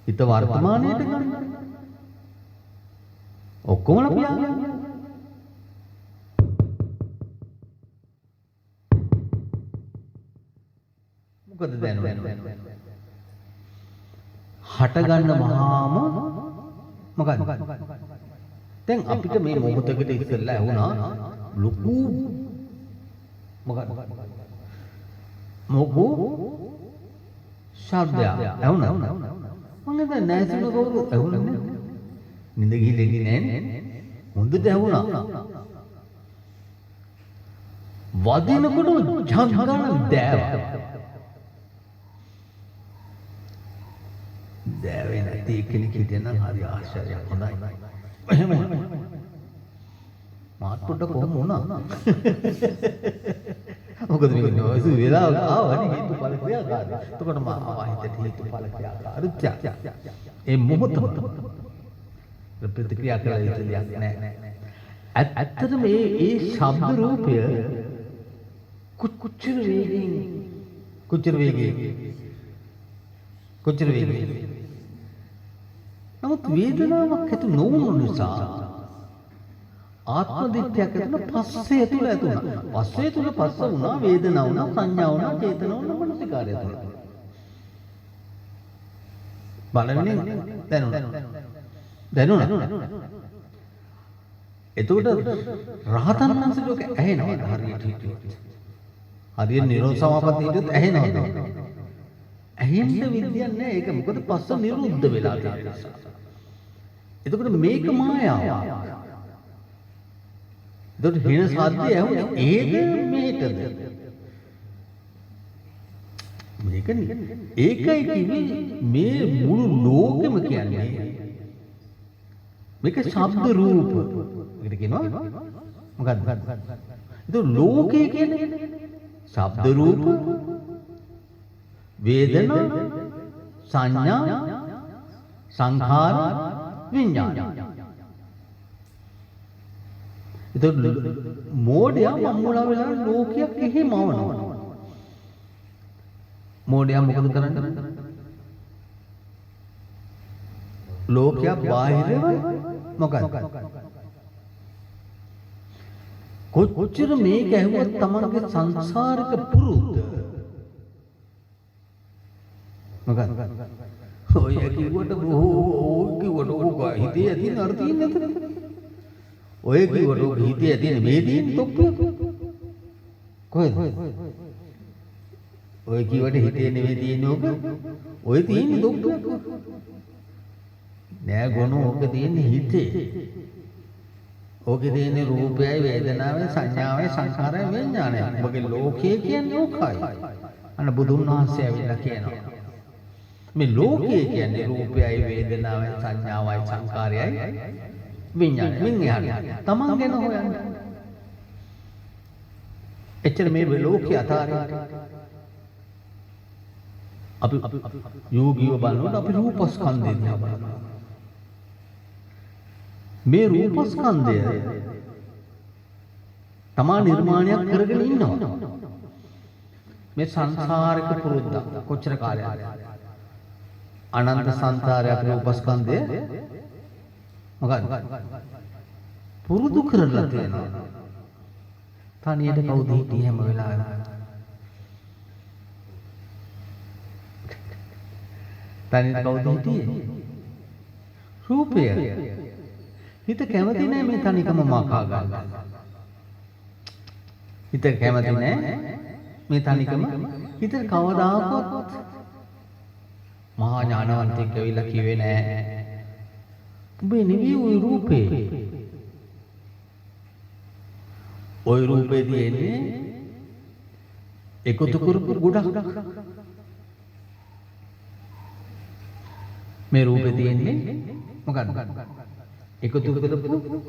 හිත වර්තමානයට ගන්න ඔක්කොම පියාගෙන මොකද දැනෙන්නේ හට ගන්න වහාම මොකද දැන් අපිට මේ මොහොතකට ඉස්සෙල්ලා ඇහුණා ලොකු මොකද ශබ්දය ඇහුණා මම දැන් නැසුන කවුරු ඇහුණා නින්ද ගිහිල්ලා නෑනේ හොඳට ඇහුණා වදිනකොට ජංගන දැවේ නැති කෙනෙක් හිටියනම් හරි ආශ්චර්යයක් හොඳයි එහෙම මාත් පොඩ්ඩක් කොහොම වුණා මොකද මේ නෝසු වෙලාව ආවනේ හේතුඵල ක්‍රියාකාරී. එතකොට මම හිතට හේතුඵල ක්‍රියාකාරීත්‍ය. ඒ මොහොත ප්‍රතික්‍රියා කරලා ඉතියක් නැහැ. ඇත්තටම මේ ශබ්ද රූපය කොච්චර වේගයෙන් නමුත් වේදනාවක් ඇති නොවුණු නිසා ආත්ම දිට්ඨියක් ඇතුළ පස්සේ තුල ඇතුණා. පස්සේ තුල පස්ස වුණා වේදනාව වුණා සංඥා වුණා චේතනාව වුණා මනසිකාරය තුල. බලන්නේ දැනුණා. එතකොට රහතන් වහන්සේලෝක ඇහෙනවා හරියට හිටියොත්. හරියට නිරෝධ සමාපatti හිටියොත් ඇහෙනවා. ඇහෙන්න විදියක් නැහැ. ඒක මොකද පස්ස නිරුද්ධ වෙලා තියෙනවා. එතකොට මේක මායාව. එතකොට හින සාධ්‍ය ඇහුනේ ඒද මේකද? මේකනේ. ඒකයි කිව්වේ මේ මුළු ලෝකෙම කියන්නේ මේක ශබ්ද රූප. ඒකට කියනවා මොකක්ද? ඒක ලෝකය කියන්නේ ශබ්ද රූප වේදනා සංඥා සංඛාර විඥාන. එතකොට මෝඩයා මම්මුලා වෙලා ලෝකයක් එහෙම මවනවා. මෝඩයා මොකද කරන්නේ? ලෝකයක් බාහිරව මොකක්ද? කොච්චර මේක ඇහුවත් තමන්ගේ සංසාරික පුරුද්ද මොකක්ද? ඔය කිව්වට ඕක හිතේ ඇති අර්ථය නැතද? ඔය කිව්වට හිතේ ඇති මේ දින් තොප්පිය කොහෙද? ඔය කිව්වට හිතේ නෙවෙයි තියෙන්නේ ඕක. ඔය තියෙන්නේ තොප්පිය. නෑ ගොනු ඕක තියෙන්නේ හිතේ. ඕකේ තියෙන්නේ රූපයයි වේදනාවයි සංඥාවයි සංඛාරයයි විඥානයයි. ඔබගේ ලෝකය කියන්නේ ඕකයි. අන්න බුදුන් වහන්සේ ඇවිල්ලා කියනවා. මේ ලෝකය කියන්නේ රූපයයි වේදනාවයි සංඥාවයි සංඛාරයයි විඥානය. මින් එහාට තමන් ගැන හොයන්න. එච්චර මේ ලෝකේ අතාරින්න. අපි යෝගීව බලනකොට අපි රූපස්කන්ධය දිහා බලනවා. මේ රූපස්කන්ධය තමා නිර්මාණයක් කරගෙන ඉන්නවා. මේ සංසාරික පුරුද්ද කොච්චර කාලයක්ද? අනන්ත සංසාරය අපේ රූපස්කන්ධය මොකද්ද? පුරුදු කරලා තියෙනවා. තනියට කවුද හිටියේ හැම වෙලාවෙම? තනියට කවුද හිටියේ? රූපය. හිත කැමති නෑ මේ තනිකම මකා ගන්න. හිත කැමති නෑ මේ තනිකම. හිත කවදාකවත් මහා ඥානවන්තයෙක් ඇවිල්ලා කිව්වේ නෑ උඹේ නෙවෙයි ওই රූපේ. ওই රූපේ තියෙන්නේ එකතු කරපු ගොඩක්. මේ රූපේ තියෙන්නේ මොකක්ද? එකතු කරපු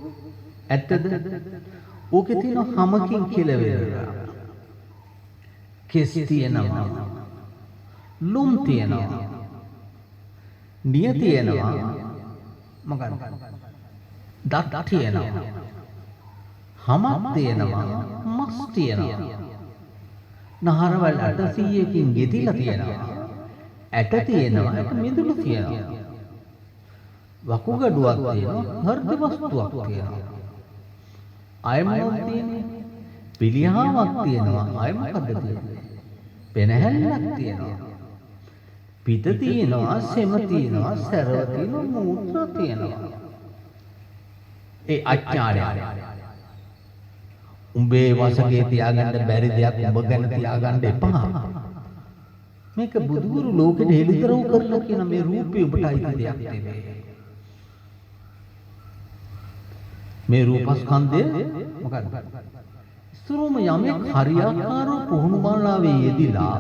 ඇත්තද? ඕකේ තියෙන හැමකින් කෙලවෙලා. කෙස් තියෙනවා. ලුම් තියෙනවා. නිය තියෙනවා. මොකක්ද? දත් තියෙනවා. හමක් තියෙනවා. මස් තියෙනවා. නහරවල් 800කින් ගෙතිලා තියෙනවා. ඇට තියෙනවා. ඒක මිදුළු තියෙනවා. වකුගඩුවක් තියෙනවා. හෘද වස්තුවක් තියෙනවා. අයමනක් තියෙනවා. පිළිහාවක් තියෙනවා. අය මොකද්ද තියෙන්නේ? පෙනහැල්ලක් තියෙනවා. පිට තියෙනවා, සෙම තියෙනවා, සැරව තියෙනවා, මූත්‍රා තියෙනවා. ඒ අඥානය. උඹේ වශයෙන් තියාගන්න බැරි දෙයක් උඹ ගැන තියාගන්න එපා. මේක බුදුගුරු ලෝකෙට හෙළිදරව් කරලා කියන මේ රූපය ඔබට අයිති දෙයක් නෙවෙයි. මේ රූපස්කන්ධය මොකක්ද? ස්වરૂම යමෙක් හරියාකාරව පුහුණු මාලාවේ යෙදිලා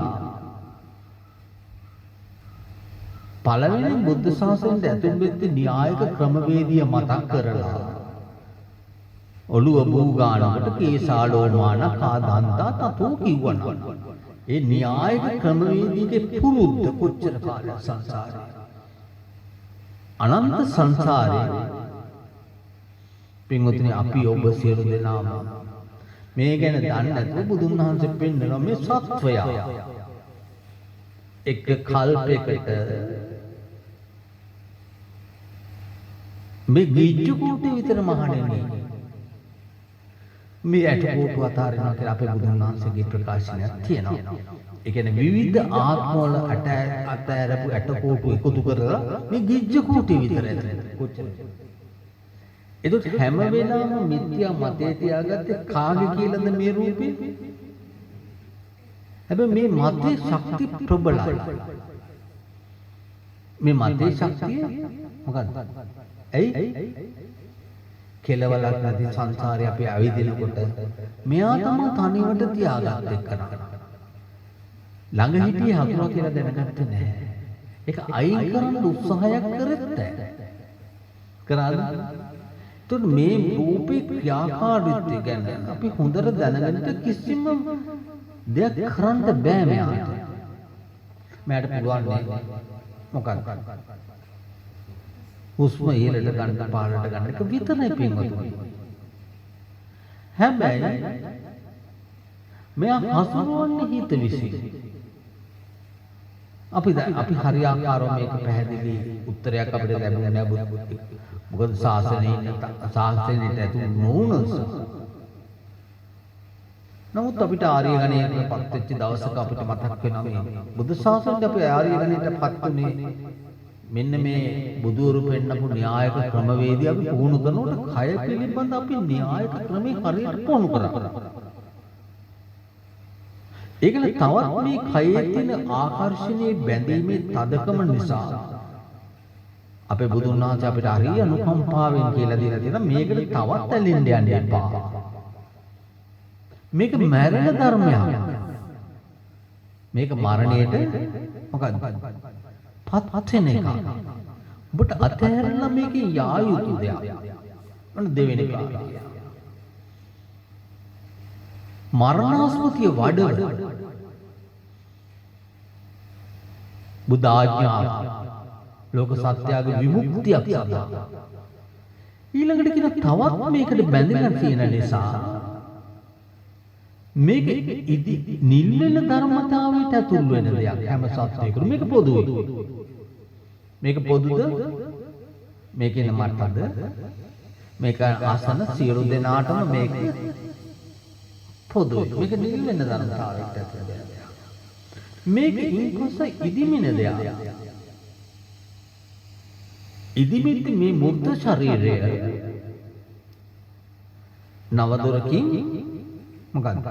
පළවෙනි බුද්ධ ශාසනයට ඇතුල් වෙච්ච න්‍යායික ක්‍රමවේදය මතක් කරලා ඔළුව බූ ගන්නකොට කේසාලෝමාන කාදන්තා තතෝ කිව්වනම් ඒ න්‍යායික ක්‍රමවේදීගේ පුරුද්ද කොච්චර කාලයක් සංසාරේ අනන්ත සංසාරේ පින්වතුනි අපි ඔබ සියලු දෙනාම මේ ගැන දන්නේ නැතුව බුදුන් වහන්සේ පෙන්වනවා මේ සත්වයා එක කල්පයකට මේ ගිජ්ජු කෝටි විතර මහණෙනි මේ ඇට කෝටු අතාරිනවා කියලා අපේ බුදුන් වහන්සේගේ ප්‍රකාශනයක් තියෙනවා. ඒ කියන්නේ විවිධ ආත්මවල අතෑරපු ඇට කෝටු එකතු කරලා මේ ගිජ්ජු කෝටි විතර කොච්චරද? එතකොට හැම වෙලාවෙම මිත්‍යා මතේ තියාගත්තේ කාගේ කියලාද මේ රූපේ? හැබැයි මේ මතේ ශක්ති ප්‍රබලයි. මේ මතේ ශක්තිය මොකද්ද? ඇයි? කෙලවලක් නැති සංසාරේ අපි ඇවිදිනකොට මෙයා තමයි තනිවට තියාගත්තේ කරා. ළඟ හිටියේ හතුරා කියලා දැනගත්තේ නැහැ. ඒක අයින් කරන්න උත්සාහයක් කරෙත් නැහැ. කරාද? එතකොට මේ රූපේ ක්‍රියාකාරීත්වය ගැන අපි හොඳට දැනගන්න කිසිම දෙයක් කරන්න බෑ මෙයාට. මෙයාට පුළුවන් නේ මොකක්ද? හුස්ම ඉහළට ගන්න පාරට ගන්න එක විතරයි පින්වතුනි. හැබැයි මෙයා හසුරුවන්නේ හිත විසින්. අපි හරියාකාරව මේක පැහැදිලි උත්තරයක් අපිට ලැබුණේ නැහැ. මොකද ශාසනයට ඇතුළු නොවුනොත් නමුත් අපිට ආර්ය ගණයට පත් වෙච්ච දවසක අපිට මතක් වෙනවා මේ බුදු ශාසනයට අපි ආර්ය ගණයට පත් උනේ මෙන්න මේ බුදුවරු පෙන්නපු න්‍යායක ක්‍රමවේදය අපි පුහුණු කරනකොට කය පිළිබඳ අපි න්‍යායක ක්‍රමේ හරියට පුහුණු කරා. ඒකල තවත් මේ කයේ තියෙන ආකර්ෂණයේ බැඳීමේ තදකම නිසා අපේ බුදුන් වහන්සේ අපිට හරිය අනුකම්පාවෙන් කියලා දීලා තියෙනවා මේකට තවත් ඇලෙන්න යන්න එපා. මේක මරණ ධර්මයක්. මේක මරණයට මොකද්ද? පත් වෙන එක. ඔබට අතහැරලා මේකේ යා යුතු දෙයක්. අන්න දෙවෙනි කාරණය. මරණාස්පතිය වඩව බුද්ධ ආඥාව ලෝක සත්‍යයේ විමුක්තියක් සඳහා ඊළඟට කියන තවත් මේකට බැඳෙන තියෙන නිසා මේක නිල්ලෙන ධර්මතාවයට ඇතුල් වෙන දෙයක් හැම සත්‍යයකම මේක පොදුයි. මේක පොදුද? මේකේ මටද? මේක ආසන සියලු දෙනාටම මේක පොදුයි. මේක නිල්ලෙන ධර්මතාවයට ඇතුල් වෙන දෙයක්. මේක ඉන්පස්ස ඉදිමින දෙයක්. ඉදිමිති මේ මුර්ධ ශරීරය නවදොරකින් මොකක්ද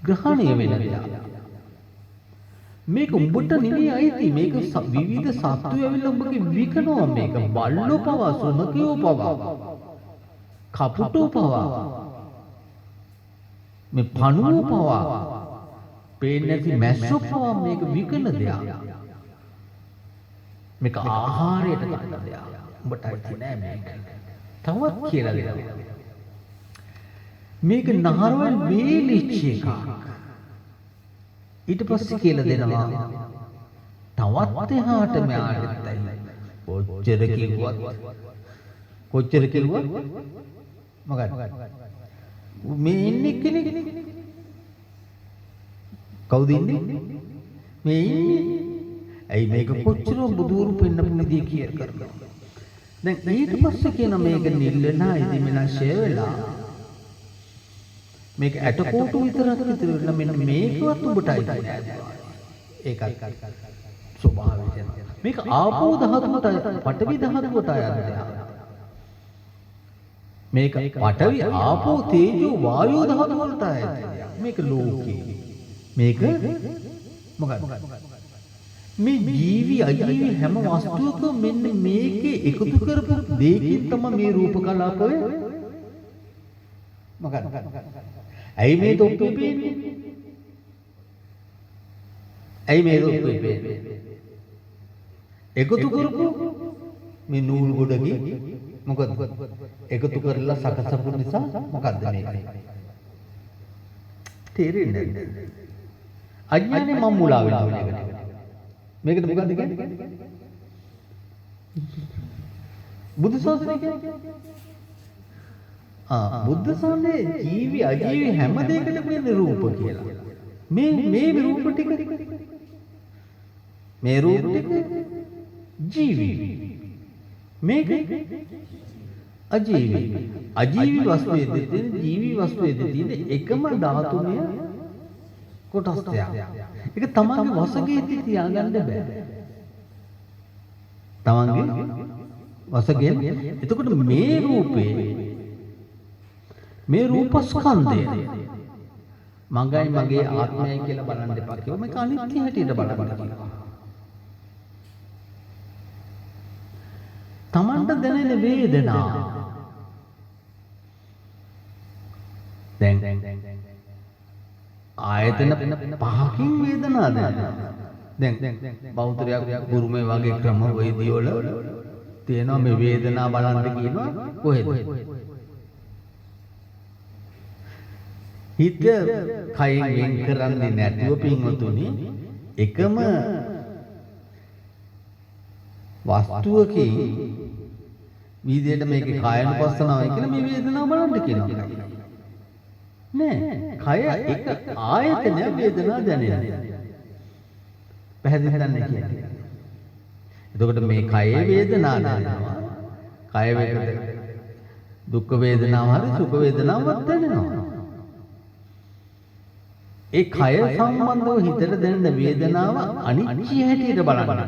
ග්‍රහණය වෙන දෙයක්. මේක උඹට නෙවෙයි අයිති. මේක විවිධ සත්තු ඇවිල්ලා උඹගේ විකනවා. මේක බල්ලෝ පවා, සුනකයෝ පවා, කපුටෝ පවා, මේ පණුවෝ පවා, පේන්නේ නැති මැස්සෝ පවා මේක විකන දෙයක්. මේක ආහාරයට ගන්න දෙයක්. උඹට අයිති නෑ මේක. තවත් කියලා දෙනවා. මේක නහරවල් වේලිච්ච එකක්. ඊට පස්සේ කියලා දෙනවා තවත් එහාට මෙහාට කොච්චර කිව්වත් මොකක්ද මේ ඉන්නේ කෙනෙක් කවුද ඉන්නේ මේ ඉන්නේ ඇයි මේක කොච්චර බුදුරු පෙන්නපු නිදී කියලා කරනවා. දැන් ඊට පස්සේ කියන මේක නිල්ලනා ඉදිමිනා ෂේ වෙලා මේක ඇටකොටු විතරක් ඉතුරු වෙලා මෙන්න මේකවත් උඹටයි නෑ. ඒකත් ස්වභාවය. මේක ආපෝ ධාතුවට පඨවි ධාතුවට යන්නේ. මේක පඨවි ආපෝ තේජෝ වායෝ ධාතු වලට යන්නේ. මේක ලෝකේ. මේක මොකක්ද? මේ ජීවි අජීවි හැම වස්තුවකම මෙන්න මේකේ එකතු කරපු දෙයකින් තමයි මේ රූප කලාපය මොකක්ද? ඇයි මේ තොප්පේ පේන්නේ? ඇයි මේ තොප්පේ පේන්නේ? එකතු කරපු මේ නූල් ගොඩකින් මොකද? එකතු කරලා සකසපු නිසා මොකද්ද මේක? තේරෙන්නේ නැහැ. අඥානේ මම මුලා වෙනවා මේකට. මේකට මොකද්ද කියන්නේ? බුදු සසුන කියන්නේ බුද්ධ ශාසනයේ ජීවි අජීවි හැම දෙයකටම කියන්නේ රූප කියලා. මේ රූප ටික ජීවි. මේක අජීවි. අජීවි වස්තුවේදී තියෙන ජීවි වස්තුවේදී තියෙන එකම ධාතුමය කොටස් දෙකක්. ඒක තමන්ගේ වශයෙන් තියාගන්න බෑ. තමන්ගේ වශයෙන්. එතකොට මේ රූපේ මේ රූපස්කන්ධය මගයි මගේ ආත්මයයි කියලා බලන්න එපා කිව්ව මේක අනිත්‍ය හැටියට බලන්න කිව්වා. තමන්ට දැනෙන වේදනා දැන් ආයතන පහකින් වේදනා දැනෙනවා. දැන් බෞද්ධයක් ගුරුමේ වගේ ක්‍රම වේදී වල තියෙනවා මේ වේදනා බලන්න කියනවා කොහෙද? හිත කයින් වෙන් කරන්නේ නැතුව පින්වතුනි එකම වස්තුවකින් විදියට මේකේ කායනුපස්සනාවයි කියලා මේ වේදනාව බලන්න කියනවා. නෑ කය එක ආයතන වේදනාව දැනෙනවා. පැහැදිලි දන්නේ කියන්නේ. එතකොට මේ කයේ වේදනාව දැනෙනවා. කය වේදනාව දුක් වේදනාව හරි සුඛ වේදනාවක් දැනෙනවා. ඒ කය සම්බන්ධව හිතට දැනෙන වේදනාව අනිත්‍ය හැටියට බලන්න.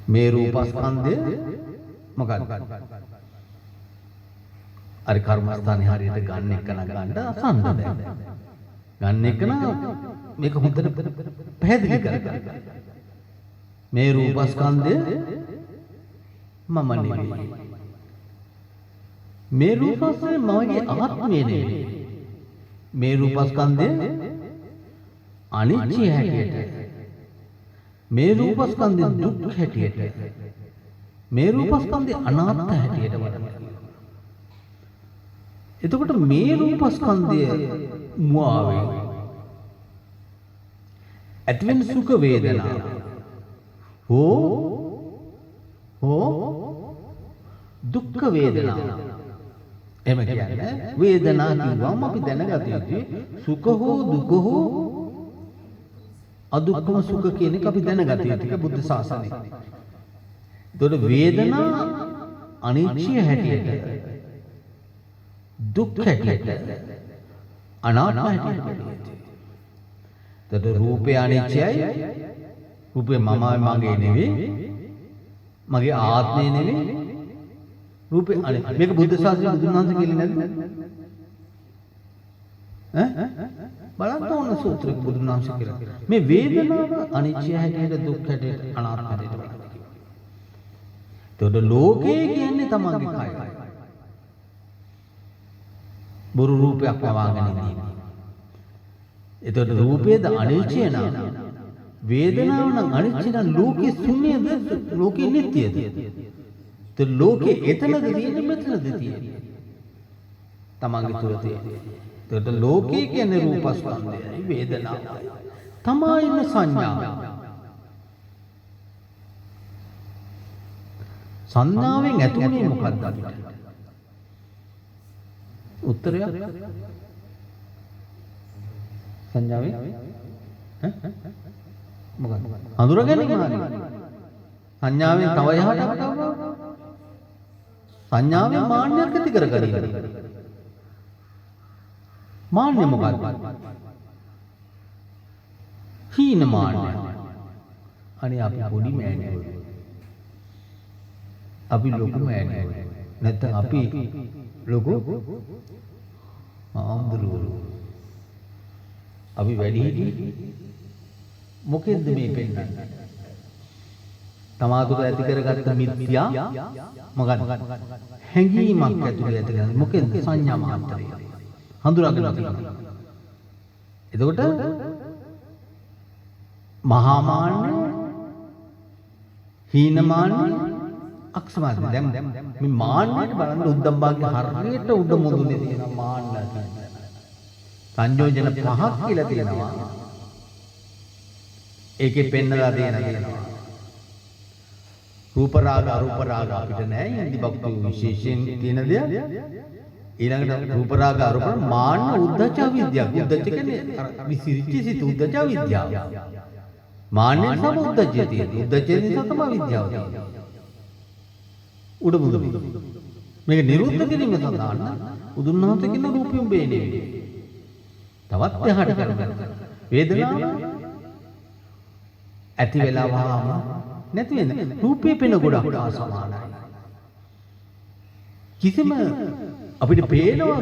මේ රූපස්කන්ධය මොකක්ද? අර කර්මස්ථානේ හරියට ගන්න එක නගන්න අසන්න දැන්. ගන්න එක නම් මේක හොඳට පැහැදිලි කරගන්න. මේ රූපස්කන්ධය මම නෙවෙයි. මේ රූපස්කන්ධය මගේ ආත්මය නෙවෙයි. මේ රූපස්කන්ධය අනිත්‍ය හැටියට මේ රූපස්කන්ධය දුක් හැටියට මේ රූපස්කන්ධය අනාත්ම හැටියට වඩනවා. එතකොට මේ රූපස්කන්ධය මුවාවේ ඇතිවෙන සුඛ වේදනා හෝ දුක්ඛ වේදනා. එහෙම කියන්නේ වේදනා කිව්වම අපි දැනගත යුතුයි සුඛ හෝ දුක හෝ අදුක්ඛම සුඛ කියන එක අපි දැනගත යුතුයි බුද්ධ ශාසනයේ. එතකොට වේදනා අනිත්‍ය හැටියට දුක් හැටියට අනාත්ම හැටියට. එතකොට රූපය අනිත්‍යයි. රූපේ මමයි මගේ නෙවෙයි. මගේ ආත්මය නෙවෙයි. රූපේ අනිත්‍ය. මේක බුද්ධ ශාසනයේ බුදුන් වහන්සේ කියන්නේ නැද්ද? බලන්න ඕන සූත්‍රයක බුදුන් වහන්සේ කියලා. මේ වේදනාව අනිත්‍ය හැටියට දුක් හැටියට අනාත්ම හැටියට බලන්න කිව්වා. එතකොට ලෝකේ කියන්නේ තමන්ගේ කය. බොරු රූපයක් වවාගෙන ඉන්නේ. එතකොට රූපේද අනිත්‍ය නම් වේදනාව නම් අනිත්‍ය නම් ලෝකේ ශුන්‍යද ලෝකේ නිට්ටයද? එතකොට ලෝකේ එතනද තියෙන්නේ මෙතනද තියෙන්නේ? තමන්ගේ තුල තියෙන්නේ. එතකොට ලෝකේ කියන්නේ රූපස්කන්ධයයි වේදනාවයි. තමා ඉන්න සංඥාව. සංඥාවෙන් ඇතුළේ මොකක්ද අපිට? උත්තරයක් සංඥාවෙන් මොකක්ද? හඳුර ගැනීම හරි. සංඥාවෙන් තව යහට සංඥාවෙන් මාන්නයක් ඇති කරගන්න. මාන්නය මොකක්ද? හීන මාන්නය. අනේ අපි පොඩි මෑණියෝ. අපි ලොකු මෑණියෝ. නැත්නම් අපි ලොකු ආම්දුරුවෝ. අපි වැඩි හිටි මොකෙන්ද මේ පෙන්නන්නේ? තමාතුර ඇති කරගත්ත මිත්‍යා මොකක්ද? හැඟීමක් ඇතුළේ ඇති කරගන්න. මොකෙන්ද? සංඥා මාත්‍රය. හඳුනාගෙන තියෙනවා. එතකොට මහා මාන්නය, හීන මාන්නය, අක්ෂමාද. දැන් මේ මාන්නයට බලන්න උද්දම් භාගයේ හරියට උඩ මුදුනේ තියෙන මාන්න සංයෝජන පහක් කියලා තියෙනවා. ඒකේ පෙන්නලා තියෙනවා. රූප රාග අරූප රාග අපිට නෑ. ඉන්දි භක්තිය විශේෂයෙන් තියෙන දෙයක්. ඊළඟට රූප රාග අරූප මාන්න උද්දච්ච විද්‍යාව. උද්දච්ච කියන්නේ විසිරිච්ච සිත උද්දච්ච විද්‍යාව. මාන්නේ සම උද්දච්චය තියෙනවා. උද්දච්චය නිසා තමයි විද්‍යාව තියෙන්නේ. උඩ මුදුන. මේක නිරුද්ධ කිරීම සඳහා උදුන්නාත කියන රූපියුම් බේනේ. තවත් එහාට කරගන්න. වේදනාව ඇති වෙලා වහම නැති වෙන රූපේ පෙන ගොඩක් සමානයි. කිසිම අපිට පේනවා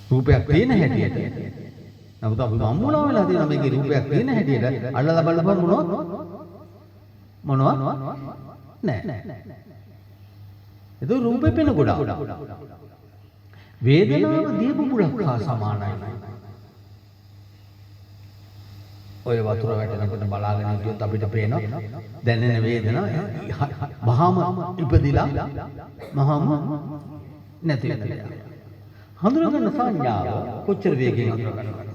රූපයක් තියෙන හැටියට. නමුත් අපි මම්මුණා වෙලා තියෙනවා මේකේ රූපයක් තියෙන හැටියට අල්ලලා බලපුවම මොනවද නෑ. ඒක රූපේ පෙන ගොඩක්. වේදනාව දීපු ගොඩක් හා සමානයි. ඔය වතුර වැටෙනකොට බලාගෙන ඉතියොත් අපිට පේනවා දැනෙන වේදනාව මහාම ඉපදිලා මහාම නැති වෙනවා. හඳුනගන්න සංඥාව කොච්චර වේගයෙන් හඳුනගන්නවද?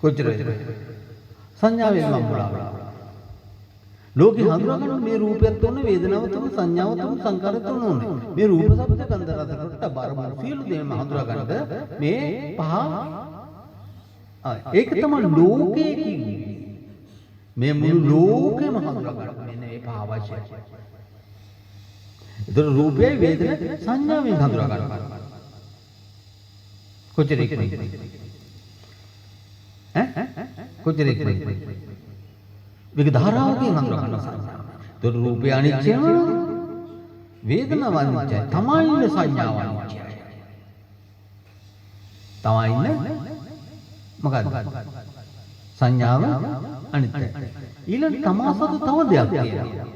කොච්චර සංඥාවෙන් මම බලනවා. ලෝකේ හඳුනගන්න මේ රූපයත් උන්නේ වේදනාවත් උන්නේ සංඥාවත් උන්නේ සංකාරත් උන්නේ. මේ රූප ශබ්ද ගන්ධ රස කොට බරම සියලු දේම හඳුනගන්න මේ පහ ඒක තමයි ලෝකයේ කියන්නේ. මේ මුළු ලෝකෙම හඳුනගන්න මෙන්න මේ පහ අවශ්‍යයි. ඒතර රූපයයි වේදනයි සංඥාවෙන් හඳුනගන්න. කොච්චර ඉක්මනට කොච්චර ඉක්මනට මේක ධාරාවකින් හඳුනගන්න සංඥාව. ඒතර රූපය අනිත්‍යම වේදනාව අනිත්‍යයි. තමයි ඉන්න සංඥාව අනිත්‍යයි. තමයි ඉන්න මොකද්ද? සංඥාව අනිත්‍යයි. ඊළඟ තමාසතු තව දෙයක් තියෙනවා.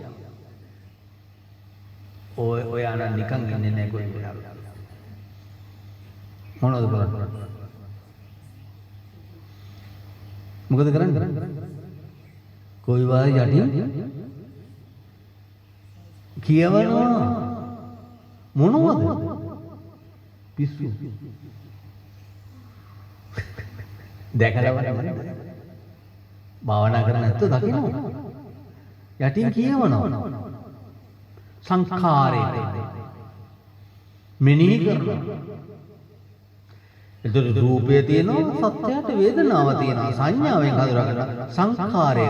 ඔය අනන් නිකන් ඉන්නේ නැහැ කොයි වෙලාවෙ. මොනවද කරන්නේ? මොකද කරන්නේ? කොයි වාර යටින් කියවනවා මොනවද පිස්සු දැකලා භාවනා කරන්නේ නැත්නම් දකින්න යටින් කියවනවා සංඛාරේ මෙනෙහි කරනවා එතකොට රූපය තියෙනවා සත්‍යයට වේදනාව තියෙනවා සංඥාවෙන් හඳුනාගන්න සංඛාරය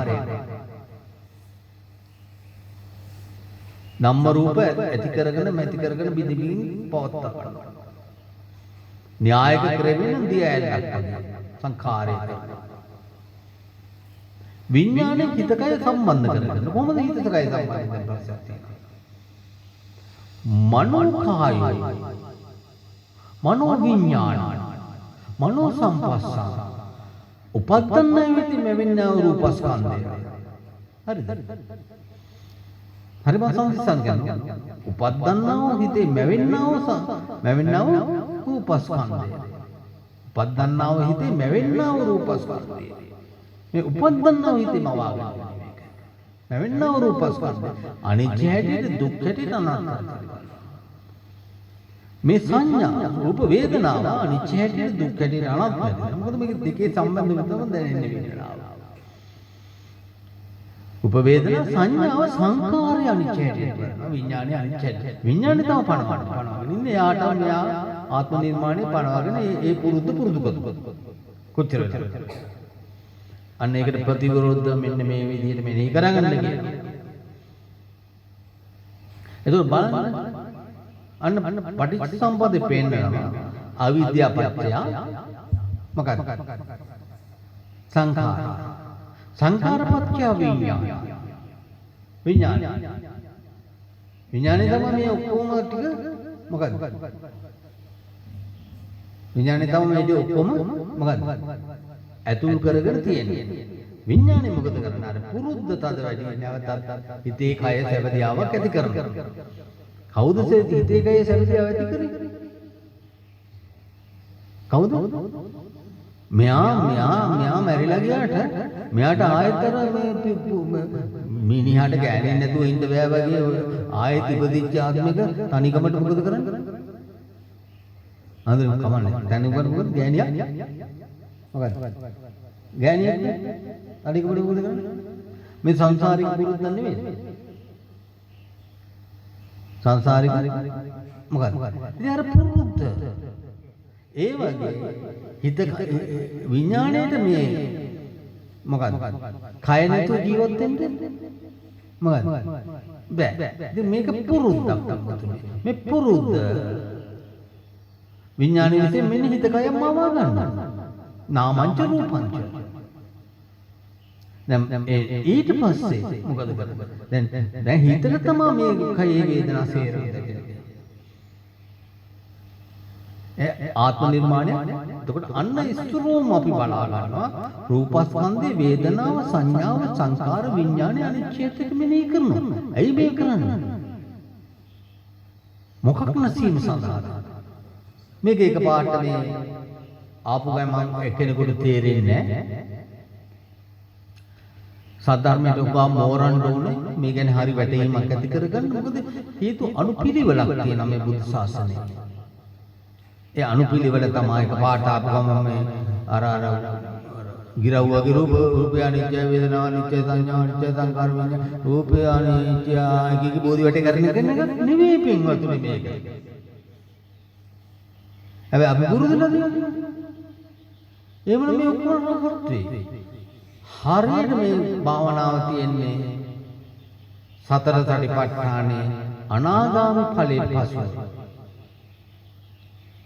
නම්ම රූප ඇති කරගෙන මැති කරගෙන බිඳිමින් පවත්තා න්‍යායක ක්‍රමයෙන් දියැලක් සංඛාරය විඥානේ හිතකය සම්බන්ධ කරගන්න කොහොමද හිතකය සම්බන්ධ කරන්නේ ප්‍රශ්නයක් තියෙනවා මනෝ කායය මනෝ විඥාන මනෝ සම්පස්සා උපද්දන්නයි වෙති මෙවෙන්නා රූපස්කන්ධය හරිද හරි බං සංසිසන් කියනවා උපද්දන්නා හිතේ මෙවෙන්නා රූපස්කන්ධය උපද්දන්නා හිතේ මෙවෙන්නා රූපස්කන්ධය මේ උපද්දන්නා හිතේ මවාගෙන මේක මෙවෙන්නා රූපස්කන්ධය අනිත්‍ය හැටියට දුක් හැටියට අනාත්ම මේ සංඥා රූප වේදනාව අනිත්‍ය හැටියට දුක් හැටියට අනාත්ම හැටියට මොකද මේක දෙකේ සම්බන්ධ වෙනවම දැනෙන්නේ වේදනාව රූප වේදනා සංඥාව සංකාරය අනිත්‍ය හැටියට විඥානය අනිත්‍ය හැටියට විඥානය තම පණවගෙන ඉන්නේ යාට මෙයා ආත්ම නිර්මාණය පණවගෙන ඒ පුරුදු කොච්චර අන්න ඒකට ප්‍රතිවිරෝධ මෙන්න මේ විදිහට මෙනෙහි කරගන්න කියලා එතකොට බලන්න අන්න පටිච්චසමුප්පාදේ පේනවා අවිද්‍යාව පත්‍ය මොකක්ද සංඛාර සංඛාර පත්‍ය විඥාන විඥානේ තමයි මේ ඔක්කොම ටික මොකක්ද විඥානේ තමයි මේ ඔක්කොම මොකක්ද ඇතුල් කරගෙන තියෙන්නේ විඥානේ මොකද කරන්නේ අර පුරුද්ද තද වැඩි නැවතත් හිතේ කය සැවදියාවක් ඇති කරනවා කවුද හිතේ කය සැවදියාව ඇති කරේ කවුද මෙයා මැරිලා ගියාට මෙයාට ආයතර මේ මිනිහාට ගෑනෙන්නේ නැතුව ඉන්න බෑ වගේ ආයෙත් ඉපදිච්ච ආත්මික තනිකමට මොකද කරන්නේ අඳුර කමන්නේ තනිකමට මොකද ගෑණියක් මොකද ගෑණියක් තනිකමට මොකද කරන්නේ මේ සංසාරික පුරුද්ද නෙවෙයි සංසාරික මොකද ඉතින් අර පුරුද්ද ඒ වගේ හිත විඥාණයට මේ මොකද කය නැතුව ජීවත් වෙන්න මොකද බෑ ඉතින් මේක පුරුද්දක් තමයි මේ පුරුද්ද විඥාණය විසින් මෙන්න හිත කයම මවා ගන්නවා නාමංච රූපංච දැන් ඊට පස්සේ මොකද කරන්නේ දැන් හිතට තමයි මේ කයේ වේදනා සේරම ආත්ම නිර්මාණය එතකොට අන්න ඉස්තුරුම අපි බලා ගන්නවා රූපස්කන්ධේ වේදනාව සංඥාව සංකාර විඥානය අනිච්චයත් මෙනෙහි කරනවා ඇයි මේ කරන්නේ මොකක් නැසීම සඳහා මේක එකපාරට මේ ආපු ගමන් එක්කෙනෙකුට තේරෙන්නේ නැහැ සද්ධර්මයට උගා මෝරන්න ඕනේ මේ ගැන හරි වැටහීමක් ඇති කරගන්න මොකද හේතු අනුපිළිවෙලක් තියෙනවා මේ බුද්ධ ශාසනයේ ඒ අනුපිළිවෙල තමයි එකපාරට ආපුවම මේ අර ගිරව් වගේ රූපය අනිත්‍ය වේදනා අනිත්‍ය සංඥා අනිත්‍ය සංකාර විඥාන රූපය අනිත්‍ය කිකි බෝධි වටේ කරගෙන එක නෙවෙයි පින්වතුනි මේක හැබැයි අපි පුරුදුලා තියෙනවා එහෙමනම් මේ ඔක්කොම හොත්ටි හරියට මේ භාවනාව තියෙන්නේ සතර සතිපට්ඨානේ අනාගාමී ඵලයේ පසු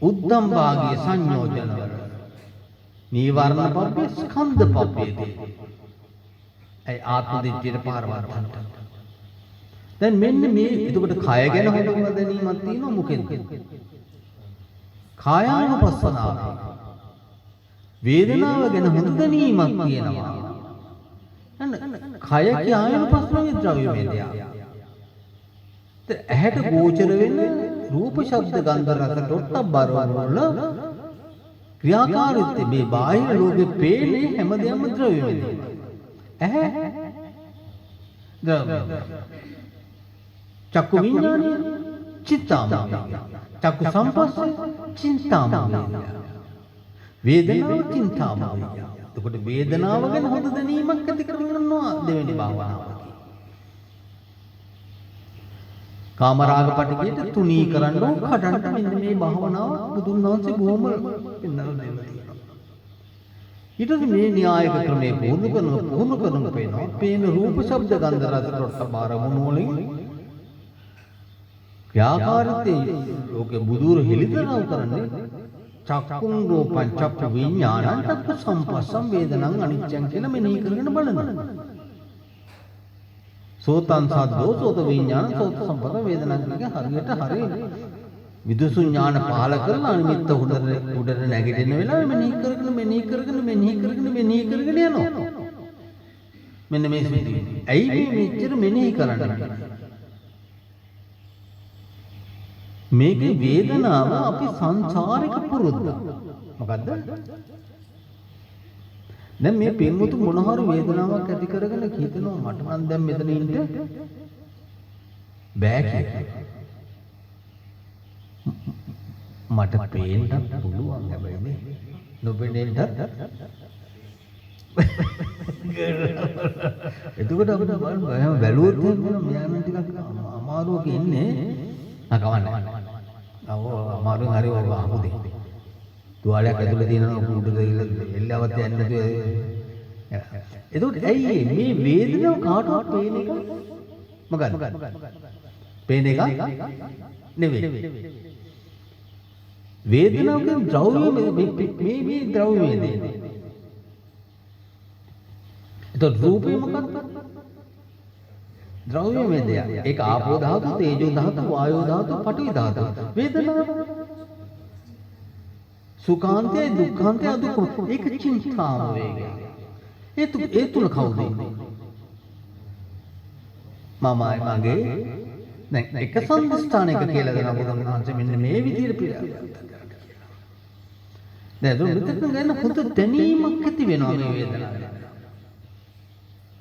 උද්දම් භාගයේ සංයෝජන නීවරණ පබ්බේ ස්කන්ධ පබ්බේදී ඒ ආත්ම දිට්ඨියට පාරවර්තන දැන් මෙන්න මේ එතකොට කය ගැන හොඳම දැනීමක් තියෙනවා මොකෙන්ද කායානුපස්සනාව වේදනාව ගැන හොඳ දැනීමක් තියෙනවා අන්න කය කායානුපස්සනාවේ ද්‍රව්‍යමය ඇහැට ගෝචර වෙන රූප ශබ්ද ගන්ධ රස තොට්ටබ්බර වල ක්‍රියාකාරීත්වය මේ බාහිර ලෝකේ පේන්නේ හැමදේම ද්‍රව්‍යමය ඇහැ ද්‍රව්‍ය. චක්කු විඥානය චිත්තාම වේගය. චක්කු සම්පස්සේ චින්තාම වේගය. වේදනාව චින්තාම වේගය. එතකොට වේදනාව ගැන හොඳ දැනීමක් ඇති කරගන්නවා දෙවෙනි භාවනාව. කාමරාග පටිගයට තුනී කරන්න ඕන කඩන්න මෙන්න මේ භාවනාව බුදුන් වහන්සේ බොහොම පෙන්වලා දෙනවා. ඊට පස්සේ මේ න්‍යායික ක්‍රමයේ පුහුණු කරන පේනවා. පේන රූප ශබ්ද ගන්ධ රස රොට්ට බාර මොන වලින් ක්‍රියාකාරීත්වයේ ලෝකේ බුදුර හෙළිදරව් කරන්නේ චක්කුං රූපං චක්කු විඥානං චක්කු සම්පස්සම් වේදනං අනිච්චං කියලා මෙනෙහි කරගෙන බලනවා. සෝතං සද්දෝ සෝත විඥාන සෝත සම්පද වේදනං කියන හරියට හරිය විදුසු ඥාන පහල කරලා අනිමිත්ත උඩට නැගිටින වෙලාවෙ මෙනෙහි කරගෙන යනවා. මෙන්න මේ සිද්ධිය. ඇයි මේ මෙච්චර මෙනෙහි කරන්නේ? මේකේ වේදනාව අපි සංසාරික පුරුද්ද. මොකද්ද? දැන් මේ පින්මුතු මොන හරි වේදනාවක් ඇති කරගෙන හිතනවා මට නම් දැන් මෙතන ඉන්න බෑ කියලා. මට පේන්න පුළුවන් හැබැයි නේ. නොපෙනෙන්න. එතකොට අපිට බලන්න බැලුවොත් මෙයා නම් ටිකක් අමාරුවක ඉන්නේ. කවන්න. අමාරුවෙන් හරි ඔය ආපුදේ. තුවාලයක් ඇතුලේ තියෙනවා උඩට එල්ලවත් යන්නේ නැතුව. එතකොට ඇයි මේ වේදනාව කාටවත් පේන එක? මොකද්ද? පේන එක නෙවෙයි. වේදනාව කියන්නේ ද්‍රව්‍ය මේ ද්‍රව්‍ය වේදේ. එතකොට රූපේ මොකක්ද? ද්‍රව්‍ය වේදය. ඒක ආපෝ ධාතු, තේජෝ ධාතු, වායෝ ධාතු, පඨවි ධාතු. වේදනාව සුඛාන්තය, දුක්ඛාන්තය, අදුක්ඛ. ඒක චින්තාම වේගය. ඒ තුල කවුද ඉන්නේ? මමයි මගේ. දැන් එක සම්දිස්ථානයක කියලා දෙනවා බුදුන් වහන්සේ මෙන්න මේ විදිහට පිළිගන්නවා. දැන් මෙතන ගන්න හොඳ දැනීමක් ඇති වෙනවා මේ වේදනාව.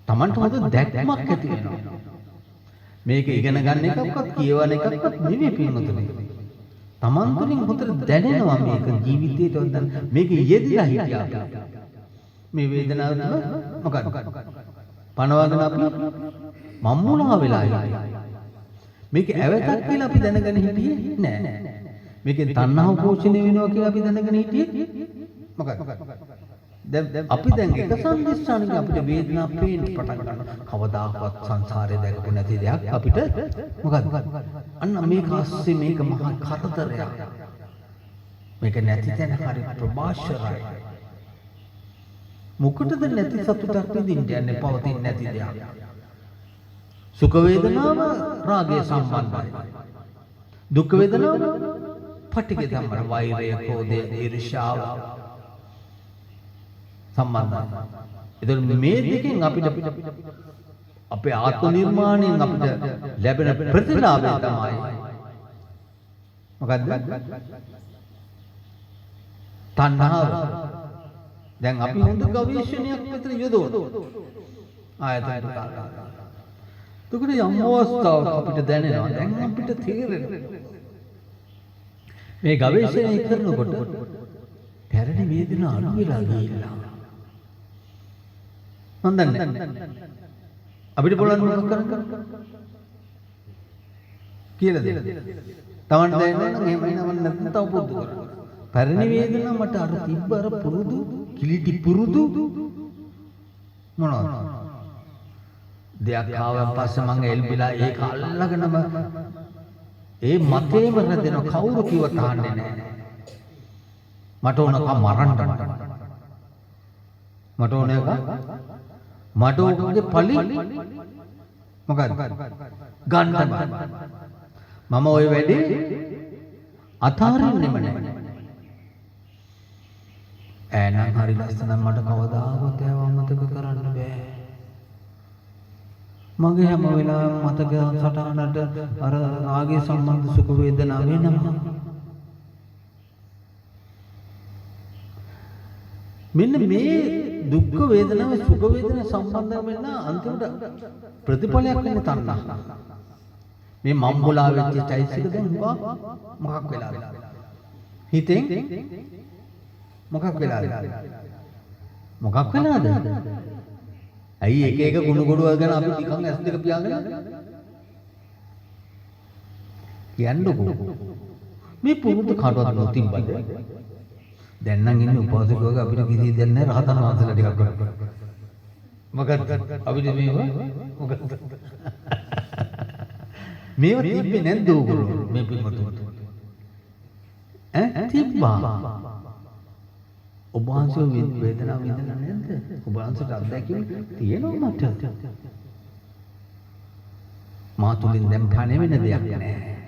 Tamanට හොඳ දැක්මක් ඇති වෙනවා. මේක ඉගෙන ගන්න එකක්වත් කියවන එකක්වත් නෙවෙයි පින්වතුනි. Taman තුලින් හොතර දැනෙනවා මේක ජීවිතේට වදන් මේක යෙදිලා හිටියා. මේ වේදනාව තුළ මොකක්ද? පනවගෙන අපි මම්මුණා වෙලා ඉන්නේ. මේක ඇවතක් කියලා අපි දැනගෙන හිටියේ නෑ. මේකෙන් තණ්හාව පෝෂණය වෙනවා කියලා අපි දැනගෙන හිටියේ මොකක්ද? දැන් අපි දැන් එක සම්දිස්ථානික අපිට වේදනාව පේන්න පටන් ගන්නවා. කවදාකවත් සංසාරේ දැකපු නැති දෙයක් අපිට මොකද්ද? අන්න මේක ASCII මේක මහා කරදරයක්. මේක නැති තැන හරි ප්‍රභාෂරයි. මොකටද නැති සතුටක් විඳින්න යන්නේ පවතින්නේ නැති දෙයක්. සුඛ වේදනාව රාගය සම්බන්ධයි. දුක් වේදනාව පටිඝ ධම්ම වෛරය, ක්‍රෝධය, ඊර්ෂ්‍යාව සම්බන්ධයි. ඒතර මේ දෙකෙන් අපිට අපේ ආත්ම නිර්මාණයෙන් අපිට ලැබෙන ප්‍රතිලාභය තමයි මොකද්ද? තණ්හාව. දැන් අපි හොඳ ගවේෂණයක් විතර යොදවනවා. ආයතන කාරණා. එතකොට යම් අවස්ථාවක අපිට දැනෙනවා දැන් අපිට තේරෙනවා මේ ගවේෂණය කරනකොට පැරණි වේදනා අඩු වෙලා ගිහිල්ලා. හොඳන්නේ අපිට බලන්න මොකක් කරන්න කියලා දෙන්න. Taman දැනෙනවා නම් එහෙම නම නැත්නම් තව පුරුදු කරන්න. පැරණි වේදනා මට අර තිබ්බ අර පුරුදු කිලිටි පුරුදු මොනවද? දෙයක් ආවන් පස්සේ මම එල්බිලා ඒක අල්ලගෙනම ඒ මතේම රැඳෙන කවුරු කිව්වත් අහන්නේ නැහැ. මට ඕනකම් මරන්න. මට ඕනක මට ඕකගේ පලි මොකද්ද? ගන්න. මම ওই වැඩේ අතාරින්නෙම නැහැ. ඈනම් හරි ලස්සන මට කවදාවත් ඒව අමතක කරන්න බෑ. මගේ හැම වෙලාවෙම මතක සටහනට අර රාගයේ සම්බන්ධ සුඛ වේදනා වෙනවා. මෙන්න මේ දුක්ඛ වේදනාව සුඛ වේදනා සම්බන්ධ වෙන අන්තිමට ප්‍රතිඵලයක් වෙන්නේ තණ්හා. මේ මම්බුලා වෙච්ච චෛසික දැන් මොකක් වෙලාද? හිතෙන් මොකක් වෙලාද? මොකක් වෙලාද? ඇයි එක එක ගුණ ගොඩවල් ගැන අපි නිකන් ඇස් දෙක පියාගෙන කියන්නකෝ. මේ පුරුදු කාටවත් නොතිබ්බද? දැන් නම් ඉන්නේ උපාසකවගේ අපිට කිසි දෙයක් නැහැ රහතන් වහන්සේලා ටිකක් කරා. මොකද අපිට මේව මොකද? මේව තිබ්බේ නැද්ද ඕගොල්ලෝ මේ පිටුමට? තිබ්බා. ඔබ වහන්සේ වේදනාව විඳින්න නැද්ද? ඔබ වහන්සේට අත්දැකීම් තියෙනවද මට? මා තුලින් දැන් පණ වෙන දෙයක් නැහැ.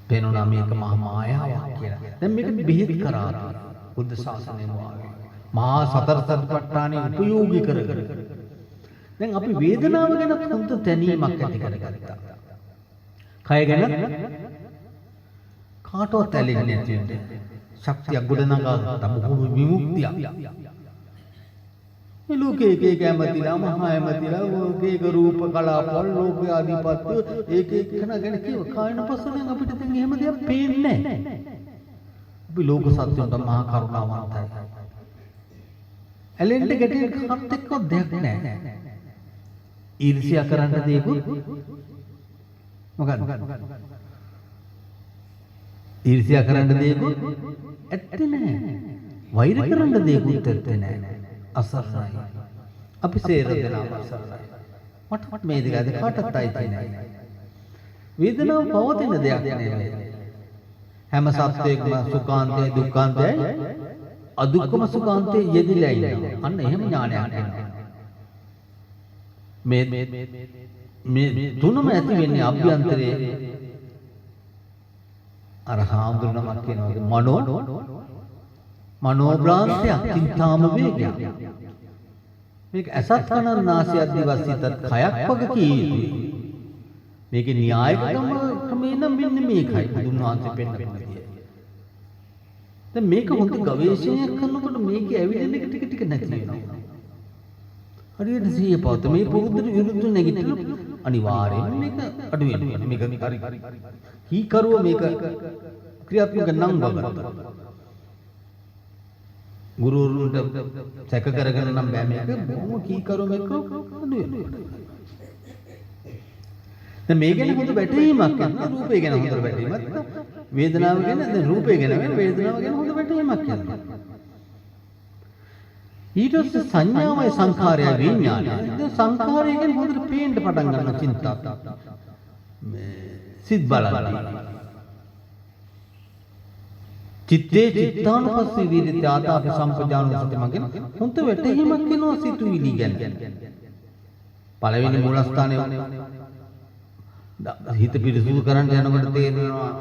පේනවා මේක මහා මායාවක් කියලා. දැන් මේක බෙහෙත් කරා බුද්ධ ශාසනයම වාගේ. මහා සතර සතිපට්ඨානෙ උපයෝගී කරගෙන. දැන් අපි වේදනාව ගැන හොඳ දැනීමක් ඇති කරගත්තා. කය ගැන කාටවත් ඇලෙන්නේ නැති ශක්තියක් ගොඩනගා ගත්තා. බොහෝ විමුක්තියක්. මේ ලෝකේ එක ඇමතිලා මහා ඇමතිලා ඒක රූප කලාපවල ලෝක ආධිපත්‍ය ඒක එක්කන ගැන කියව කායන පස්සෙන් අපිට දැන් එහෙම දෙයක් පේන්නේ නැහැ. අපි ලෝක සත්‍යයට මහා කරුණාවන්තයි. ඇලෙන්න ගැටෙන්න කත් එක්ක දෙයක් නැහැ. ඊර්ෂ්‍යා කරන්න දෙයක්වත් මොකක්ද? ඊර්ෂ්‍යා කරන්න දෙයක්වත් ඇත්තේ නැහැ. වෛර කරන්න දෙයක්වත් ඇත්තේ නැහැ. අසරණයි. අපි සේර දෙනාම අසරණයි. මට මේ දෙක අද කාටවත් අයිති නැහැ. වේදනාව පවතින දෙයක් නෙවෙයි. හැම සත්‍යයකම සුඛාන්තය දුක්ඛාන්තයයි අදුක්ඛම සුඛාන්තයේ යෙදිලා ඉන්නවා. අන්න එහෙම ඥානයක් එනවා. මේ තුනම ඇති වෙන්නේ අභ්‍යන්තරයේ අර හාමුදුරුවෝ කියනවා මනෝභ්‍රාන්තයක් චින්තාම වේගයක්. මේක අසත් කන නාසය දිවසිතත් කයක් වගේ කීයුතුයි. මේකේ න්‍යායිකම ක්‍රමේ නම් මෙන්න මේකයි බුදුන් වහන්සේ පෙන්නන්නේ. දැන් මේක හොඳ ගවේෂණයක් කරනකොට මේකේ ඇවිල්ලා ටික ටික නැති වෙනවා. හරියට සිහිය පවත මේ පුරුද්දට විරුද්ධ නැගිටින අනිවාර්යයෙන්ම මේක අඩු වෙනවා. මේක හරි කීකරුව මේක ක්‍රියාත්මක නම් වගත්තා. ගුරුවරුන්ට සැක කරගෙන නම් බෑ මේක බොහොම කීකරුව මේක අඩු වෙනවා. දැන් මේ ගැන හොඳ වැටහීමක් යනවා. රූපය ගැන හොඳ වැටහීමක්. වේදනාව ගැන දැන් රූපය ගැන වේදනාව ගැන හොඳ වැටහීමක් යනවා. ඊට පස්සේ සංඥාවයි සංඛාරයයි විඥානය. දැන් සංඛාරය ගැන හොඳට පේන්න පටන් ගන්නවා චින්තාව. මේ සිත් බලන්න. චිත්තේ චිත්තානුපස්සී විදිත ආතාපි සම්පජානන සති මගෙන් හොඳ වැටහීමක් වෙනවා සිතුවිලි ගැන. පළවෙනි මූලස්ථානයේ හිත පිරිසුදු කරන්න යනකොට තේරෙනවා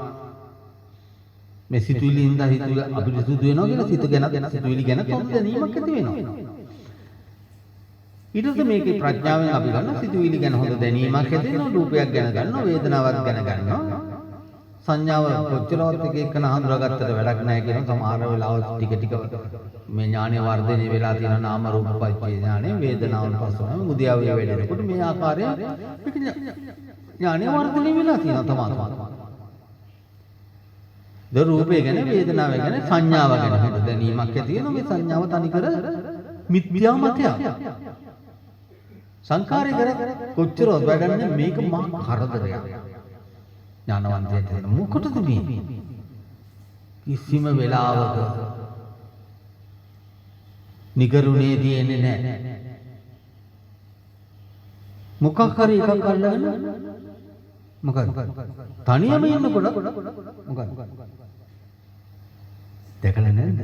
මේ සිතුවිලි ඉඳලා හිත අපිරිසුදු වෙනවා කියලා සිත ගැන සිතුවිලි ගැන කොහොමද දැනීමක් ඇති වෙනවා. ඊට පස්සේ මේකේ ප්‍රඥාවෙන් අපි ගන්න සිතුවිලි ගැන හොඳ දැනීමක් ඇති වෙනවා. රූපයක් ගැන ගන්නවා, වේදනාවක් ගැන ගන්නවා. සංඥාව කොච්චරවත් එකන හඳුනාගත්තට වැඩක් නැහැ කියන සමහර වෙලාවට ටික ටික මේ ඥානය වර්ධනය වෙලා තියෙන නාම රූප පරිච්ඡේ ඥානය වේදනාවන් පස්සම මුදියාවේ වැඩෙනකොට මේ ආකාරය ඥානය වර්ධනය වෙලා තියෙනවා තමයි. ද රූපය ගැන වේදනාව ගැන සංඥාව ගැන හොඳ දැනීමක් ඇති වෙනවා. මේ සංඥාව තනිකර මිත්‍යා මතයක්. සංඛාරය කර කොච්චරවත් වැඩන්නේ මේක මහා කරදරයක්. ඥානවන්තයෙක් වෙන මොකටද මේ? කිසිම වෙලාවක නිකරුණේ දින්නේ නැහැ. මොකක් හරි එකක් අල්ලගෙන මොකද? තනියම ඉන්නකොට මොකද? දැකලා නැද්ද?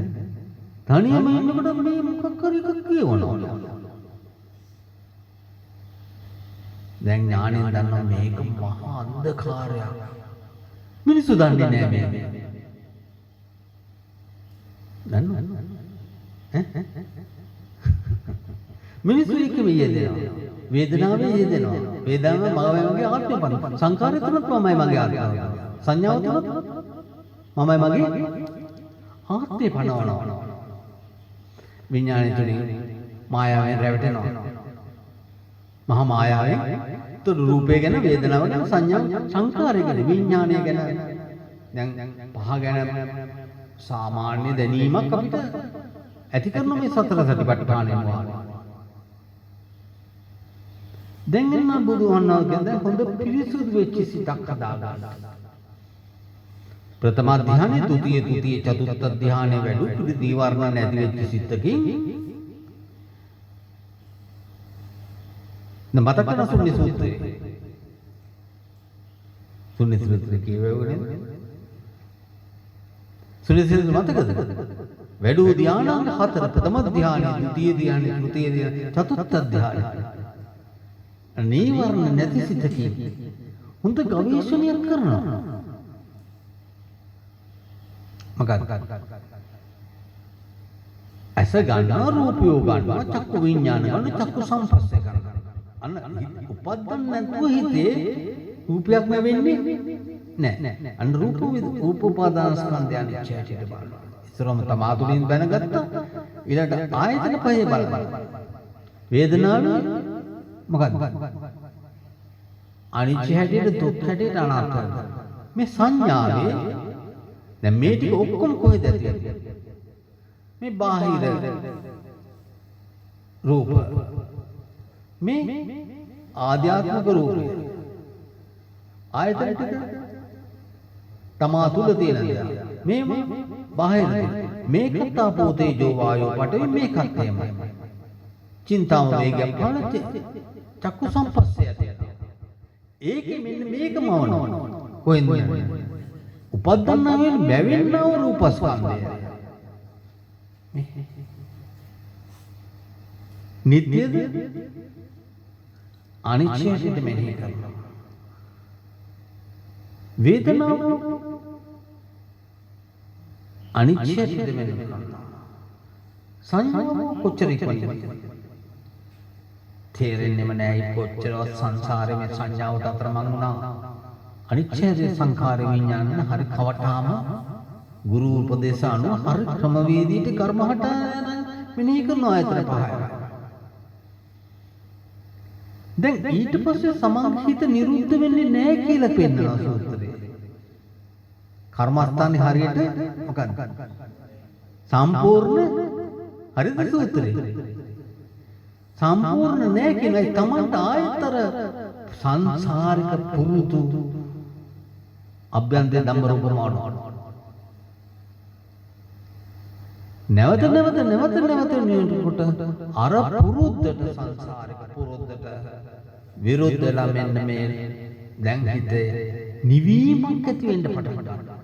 තනියම ඉන්නකොට මේ මොකක් හරි එකක් කියවනවා. දැන් ඥාණයෙන් දන්නවා මේක මහා අන්ධකාරයක්. මිනිස්සු දන්නේ නැහැ මේ. දන්නවද? මිනිස්සු එක යෙදෙනවා. වේදනාවේ යෙදෙනවා. වේදනාව මගේ ආත්මය පන. සංඛාරය තුනත් මමයි මගේ ආත්මය. සංඥාව තුනත් මමයි මගේ ආත්මය පනවනවා. විඥානය තුලින් මායාවෙන් රැවටෙනවා. මහා මායාවෙන් તો රූපය ගැන වේදනාව ගැන සංඥා සංකාරය ගැන විඥානය ගැන දැන් පහ ගැන සාමාන්‍ය දැනීමක් අපිට ඇති කරන මේ සතර සතිපට්ඨානයම වාගේ. දැන් එන්න බුදුහාමුදුරුවෝ දැන් හොඳ පිරිසුදු වෙච්ච සිතක් හදාගන්න. ප්‍රථම ධ්‍යානෙ, ද්විතීය, තෘතීය, චතුර්ථ ධ්‍යානෙ වැඩි පිළි දීවරණ නැති වෙච්ච සිතකින් මතක කරන ශුන්‍ය සූත්‍රය. ශුන්‍ය සූත්‍රය කියවෙන්නේ ශුන්‍ය සූත්‍රය මතකද? වැඩි ධ්‍යානාංග 4 ප්‍රථම ධ්‍යානෙ, ද්විතීය ධ්‍යානෙ, තෘතීය ධ්‍යානෙ, චතුර්ථ ධ්‍යානෙ. නීවරණ නැති සිතකින් හොඳ ගවේෂණයක් කරනවා. මොකක්ද? ඇස ගන්නවා, රූපය ගන්නවා, චක්කු විඥාන ගන්නවා, චක්කු සංපස්සේ ගන්නවා. අන්න උපද්දන් නැතුව හිතේ රූපයක් නැවෙන්නේ නැහැ. අන්න රූප උපාදාන ස්කන්ධයන් ඉච්ඡාටිට බලනවා. ඉස්සරම තමාතුලින් දැනගත්තා. ඊළඟට ආයතන පහේ බලනවා. වේදනාව මොකක්ද? අනිච්ච හැටියට, දුක් හැටියට, අනාත්ම හැටියට. මේ සංඥාවේ දැන් මේ ටික ඔක්කොම කොහෙද ඇති? මේ බාහිර රූප, මේ ආධ්‍යාත්මික රූපය, ආයතන ටික තමා තුල තියෙන දේ. මේ බාහිර මේකත් ආපෝ තේජෝ වායෝ පඨවි මේකත් එහෙමයි. චින්තාව වේගයක් පහළ චක්කු සංපස්සේ ඇති. ඒකේ මෙන්න මේකම වනවා. කොහෙන්ද යන්නේ? උපද්දන්නා වෙන බැවෙන්නා වූ රූපස්කන්ධය. නිත්‍යද? අනිත්‍යයට මෙනෙහි කරනවා. වේදනාව අනිත්‍යයට මෙනෙහි කරනවා. සංඥාව කොච්චර ඉක්මනට තේරෙන්නේම නැහැ. කොච්චරවත් සංසාරේ මේ සංඥාවට අතරමං වුණා. අනිච්චය සංඛාර විඥාන හරි කවටාම ගුරු උපදේශ අනුව හරි ක්‍රමවේදීට කර්මහට මෙනෙහි කරන ආයතන පහයි. දැන් ඊට පස්සේ සමාහිත නිරුද්ධ වෙන්නේ නැහැ කියලා පෙන්නනවා සූත්‍රයේ. කර්මස්ථානේ හරියට මොකක්ද? සම්පූර්ණ හරිද සූත්‍රයේ? සම්පූර්ණ නැහැ කියනයි තමන්ට ආයතර සංසාරික පුරුදු අභ්‍යන්තර ධම්ම රූපමාන නැවත නෙකොට අර පුරුද්දට සංසාරික පුරුද්දට විරුද්ධලා මෙන්න මේ දැන් හිතේ නිවීමක් ඇති වෙන්න පටන් ගන්නවා.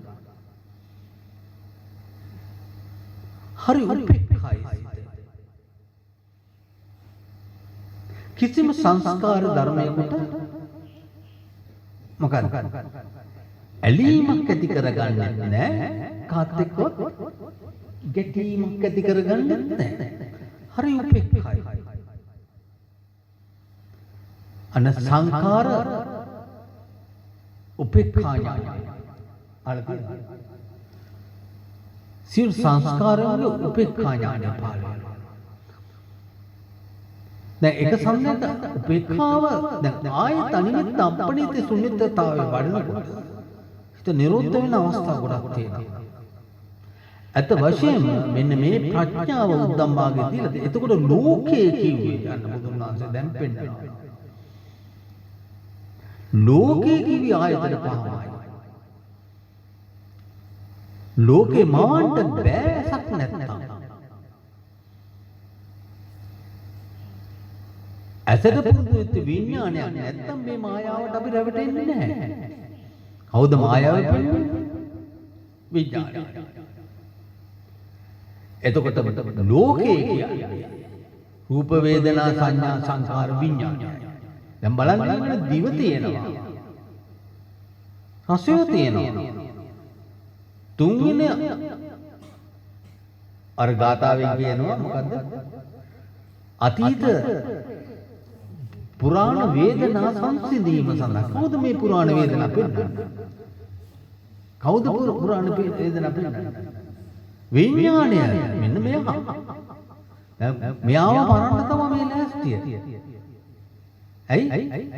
හරි උපේක්ඛයි කිසිම සංස්කාර ධර්මයකට මොකක්ද ඇලීමක් ඇති කරගන්නේ නැහැ. කාත් එක්කවත් ගැටීමක් ඇති කරගන්නේ නැහැ. හරි උපේක්ඛයි. අන සංඛාර උපේක්ඛා ඥානය. අලකිය. සියලු සංස්කාරවල උපේක්ඛා ඥානය පහළ වෙනවා. දැන් එක සම්මත උපේක්ඛාව දැන් ආයත අනිමිත්ත අපණිත ශුන්‍යතාවය වඩනකොට හිත නිරෝධ වෙන අවස්ථා ගොඩක් තියෙනවා. අත වශයෙන් මෙන්න මේ ප්‍රඥාව උද්දම් භාගයේ දීලා තියෙනවා. එතකොට ලෝකයේ කිව්වේ යන්න බුදුන් වහන්සේ දැන් පෙන්නනවා. ලෝකයේ කිව්වේ ආයතන පහමයි. ලෝකේ මවන්න බෑසක් නැත්තම් ඇසට පුරුදු වෙච්ච විඥානයක් නැත්තම් මේ මායාවට අපි රැවටෙන්නේ නැහැ. කවුද මායාව කියන්නේ? විඥානය. එතකොට ලෝකේ කියන්නේ රූප වේදනා සංඥා සංඛාර විඥානය. දැන් බලන්න දිව තියෙනවා. රසය තියෙනවා. තුන්වෙනි අර ගාථාවෙන් කියනවා මොකද්ද? අතීත පුරාණ වේදනා සංසිඳීම සඳහා. කවුද මේ පුරාණ වේදනා පෙන්නන්නේ? කවුද පුරාණ වේදනා පෙන්නන්නේ? විඥානය. මෙන්න මෙයා. මෙයාව මරන්න තමයි මේ ලෑස්තිය. ඇයි?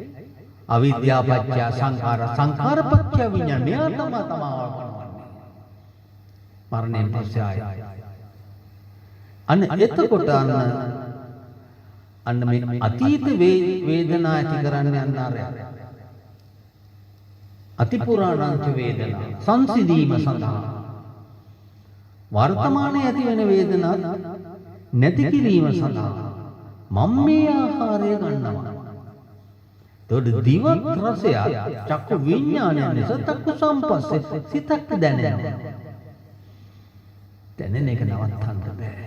අවිද්‍යාව පත්‍ය සංඛාර සංඛාර පත්‍ය විඥාන. මෙයා තමයි මරණයෙන් පස්සේ ආය. අන්න එතකොට අන්න මේ අතීත වේදනා ඇති කරන්නේ අන්න ආරය. අතිපුරාණංච වේදනා සංසිඳීම සඳහා වර්තමානයේ ඇති වෙන වේදනා නැති කිරීම සඳහා මම මේ ආහාරය ගන්නවා. එතකොට දිවත් රසය චක්කු විඥානය නිසා චක්කු සම්පස්සේ සිතක් දැනෙනවා. දැනෙන එක නවත්තන්න බෑ.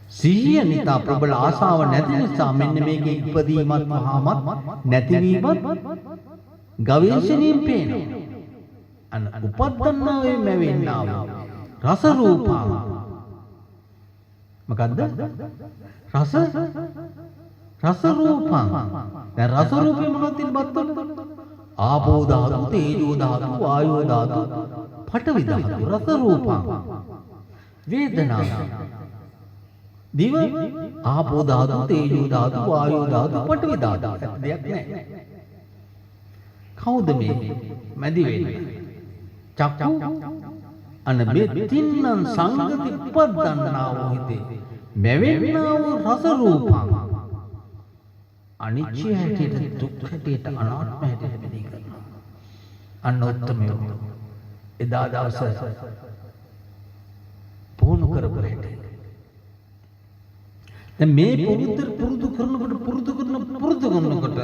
සිහිය නිතා ප්‍රබල ආසාව නැති නිසා මෙන්න මේකේ ඉපදීමත් මහාමත් නැතිවීමත් ගවේෂණයෙන් පේනවා. අන්න උපද්දන්නා වේ මැවෙන්නා වූ රස රූපා මොකද්ද? රස රූපං. දැන් රස රූපේ මොනවද තිබ්බත් ආපෝ ධාතු, තේජෝ ධාතු, වායෝ ධාතු, පඨවි ධාතු, රස රූපං. වේදනා දිව ආපෝ ධාතු, තේජෝ ධාතු, වායෝ ධාතු, පඨවි ධාතු. දෙයක් නැහැ. කවුද මේ මැදි වෙන්නේ? චක්කු අන්න මේ තින්නම් සංගති උපද්දන්නා වූ හිතේ මැවෙන්නා වූ රස රූපං. අනිච්ච හැටියට, දුක් හැටියට, අනාත්ම හැටියට මෙහි කරනවා. අන්න උත්තමයෝ එදා දවස පුහුණු කරපු හැටි. දැන් මේ පුරුදු කරනකොට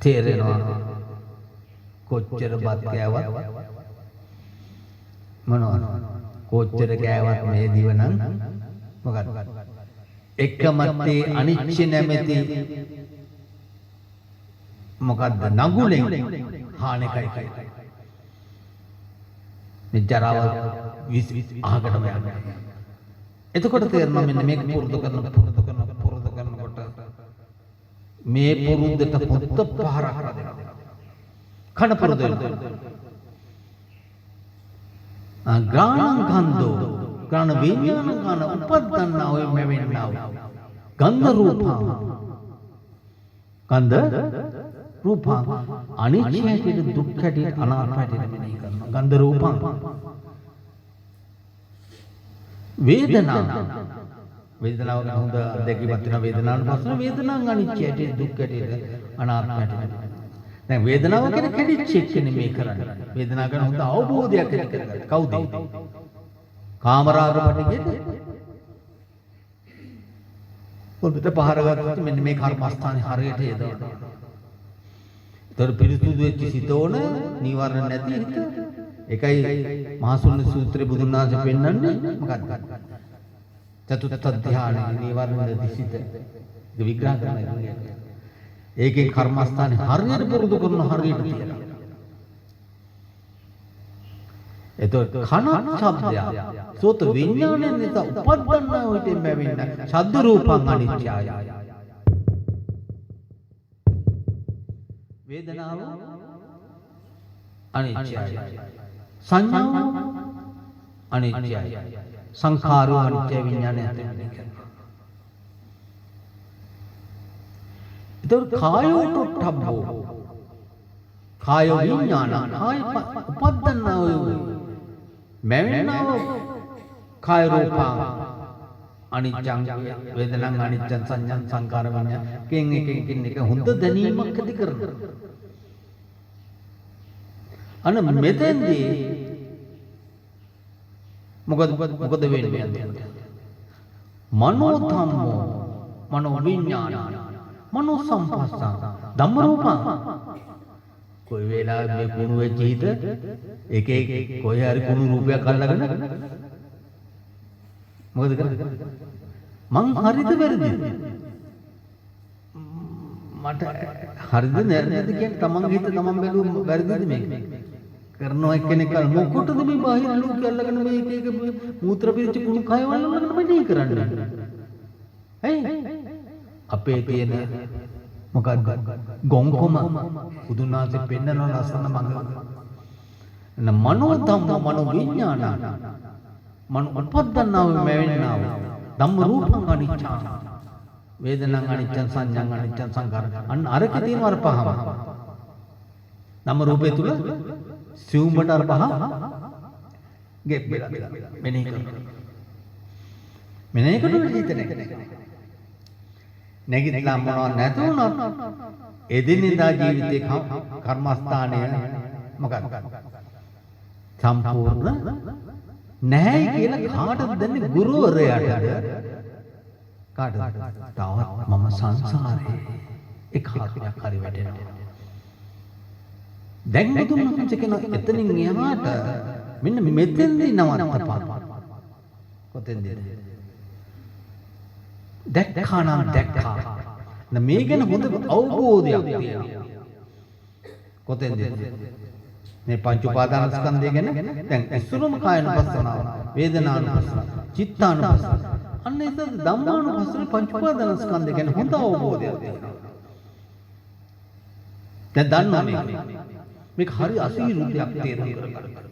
තේරෙනවා කොච්චර බත් කෑවත් මොනවද? කොච්චර කෑවත් මේ දිව නම් මොකක්ද? එකමත්තේ අනිච්ච නැමැති මොකද්ද නගුලෙන් හාන එකයි. මේ ජරාව අහකටම යනවා. එතකොට තේරෙනවා මෙන්න මේක පුරුදු කරනකොට මේ පුරුද්දට පොත්ත පහරක් දෙනවා. කන පුරුදු වෙනවා. ගානං ගන්ධෝ ගාන විඥාන ගාන උපද්දන්නා ඔය මෙවෙන්නා ගන්ධ රූපං. ගන්ධ රූපං අනිච්ච හැටියට, දුක් හැටියට, අනාත්ම හැටියට මෙනෙහි කරනවා. ගන්ධ රූපං. වේදනා වේදනාව ගැන හොඳ අත්දැකීමක් තියෙනවා. වේදනාවට පස්සේ වේදනාන් අනිච්ච හැටියට, දුක් හැටියට, අනාත්ම හැටියට. දැන් වේදනාව කියන කැඩිච්ච එක නෙමෙයි කරන්නේ. වේදනාව ගැන හොඳ අවබෝධයක් ඇති කරගන්න. කවුද? කාමරාග පිටිකෙද? පොළට පහර ගත්තොත් මෙන්න මේ කර්මස්ථානේ හරියට යදවනවා. ඒතර පිරිසුදු වෙච්ච සිත ඕන, නීවරණ නැති හිත. ඒකයි මහසුන්න සූත්‍රයේ බුදුන් වහන්සේ පෙන්වන්නේ මොකක්ද? චතුත්ථ ධානයේ නීවරණ නැති සිත. ඒක විග්‍රහ කරනවා. ඒකේ කර්මස්ථානේ හරියට පුරුදු කරන හරියට කියලා. එතකොට කන ශබ්දය සෝත විඥාණයෙන් නිසා උපද්දන්නා හොයිතෙන් බැවින්න ශබ්ද රූපං අනිච්චය. වේදනාව අනිච්චය. සංඥාව අනිච්චය. සංඛාරෝ අනිච්චය විඥානය ඇතිවෙන්නේ කරනවා. එතකොට කායෝ ටොට්ටබ්බෝ කාය විඥාන කාය උපද්දන්නා හොයි මැවෙනව කාය රූපං අනිච්චං වේදනං අනිච්චං සංඥං සංකාර විඤ්ඤාණ කෙන් එකකින් එක හොඳ දැනීමක් ඇති කරනවා. අන්න මෙතෙන්දී මොකද වෙන්නේ? මනෝ ධම්මෝ මනෝ විඤ්ඤාණ මනෝ සම්පස්සං ධම්ම රූපං. කොයි වෙලාවෙ මේ කුණු වෙච්ච හිත එක කොයි හරි කුණු රූපයක් අල්ලගෙන මොකද කරන්නේ? මං හරිද වැරදිද? මට හරිද නැරදිද කියන්නේ තමන්ගේ හිත තමන් බැලුව වැරදිද මේක? කරනවා එක්කෙනෙක් අර මොකටද මේ බාහිර ලෝකෙ අල්ලගෙන මේ එක මූත්‍ර පිරිච්ච කුණු කය වලගෙන මෙහෙ කරන්නේ? ඇයි? අපේ තියෙන මොකක්ද? ගොංකොම බුදුන් වහන්සේ පෙන්නන ලස්සන මඟ මනෝ ධම්ම මනෝ විඥාන මනෝ උපද්දන්නාව මෙවෙන්නාව ධම්ම රූපං අනිච්චං වේදනං අනිච්චං සංඥං අනිච්චං සංඛාර අන්න අරකේ තියෙන අර පහම ධම්ම රූපේ තුල සිවුම්බට අර පහ ගෙප් වෙලා මෙනෙහි කරනවා මෙනෙහි කරන හිතන එක නැගිටලා මොනවද නැතුණොත් එදිනෙදා ජීවිතේ කර්මස්ථානය මොකක්ද සම්පූර්ණ නැහැ කියලා කාටද දෙන්නේ ගුරුවරයාට කාටද තවත් මම සංසාරේ එක හරියක් හරි වැටෙනවා දැන් මුතුන් කියන එතනින් එහාට මෙන්න මෙතෙන්දී නවත්තපන් කොතෙන්ද දැක්කා නම් දැක්කා මේ ගැන හොඳ අවබෝධයක් තියෙනවා කොතෙන්ද මේ පංච උපාදානස්කන්ධය ගැන දැන් ඉස්සරම කායනුපස්සනාව වේදනානුපස්සනාව චිත්තානුපස්සනාව අන්න ඒක ධම්මානුපස්සන පංච උපාදානස්කන්ධය ගැන හොඳ අවබෝධයක් තියෙනවා දැන් දන්නවා මේක හරි අසීරුද්දයක් තේරුම් කරගන්න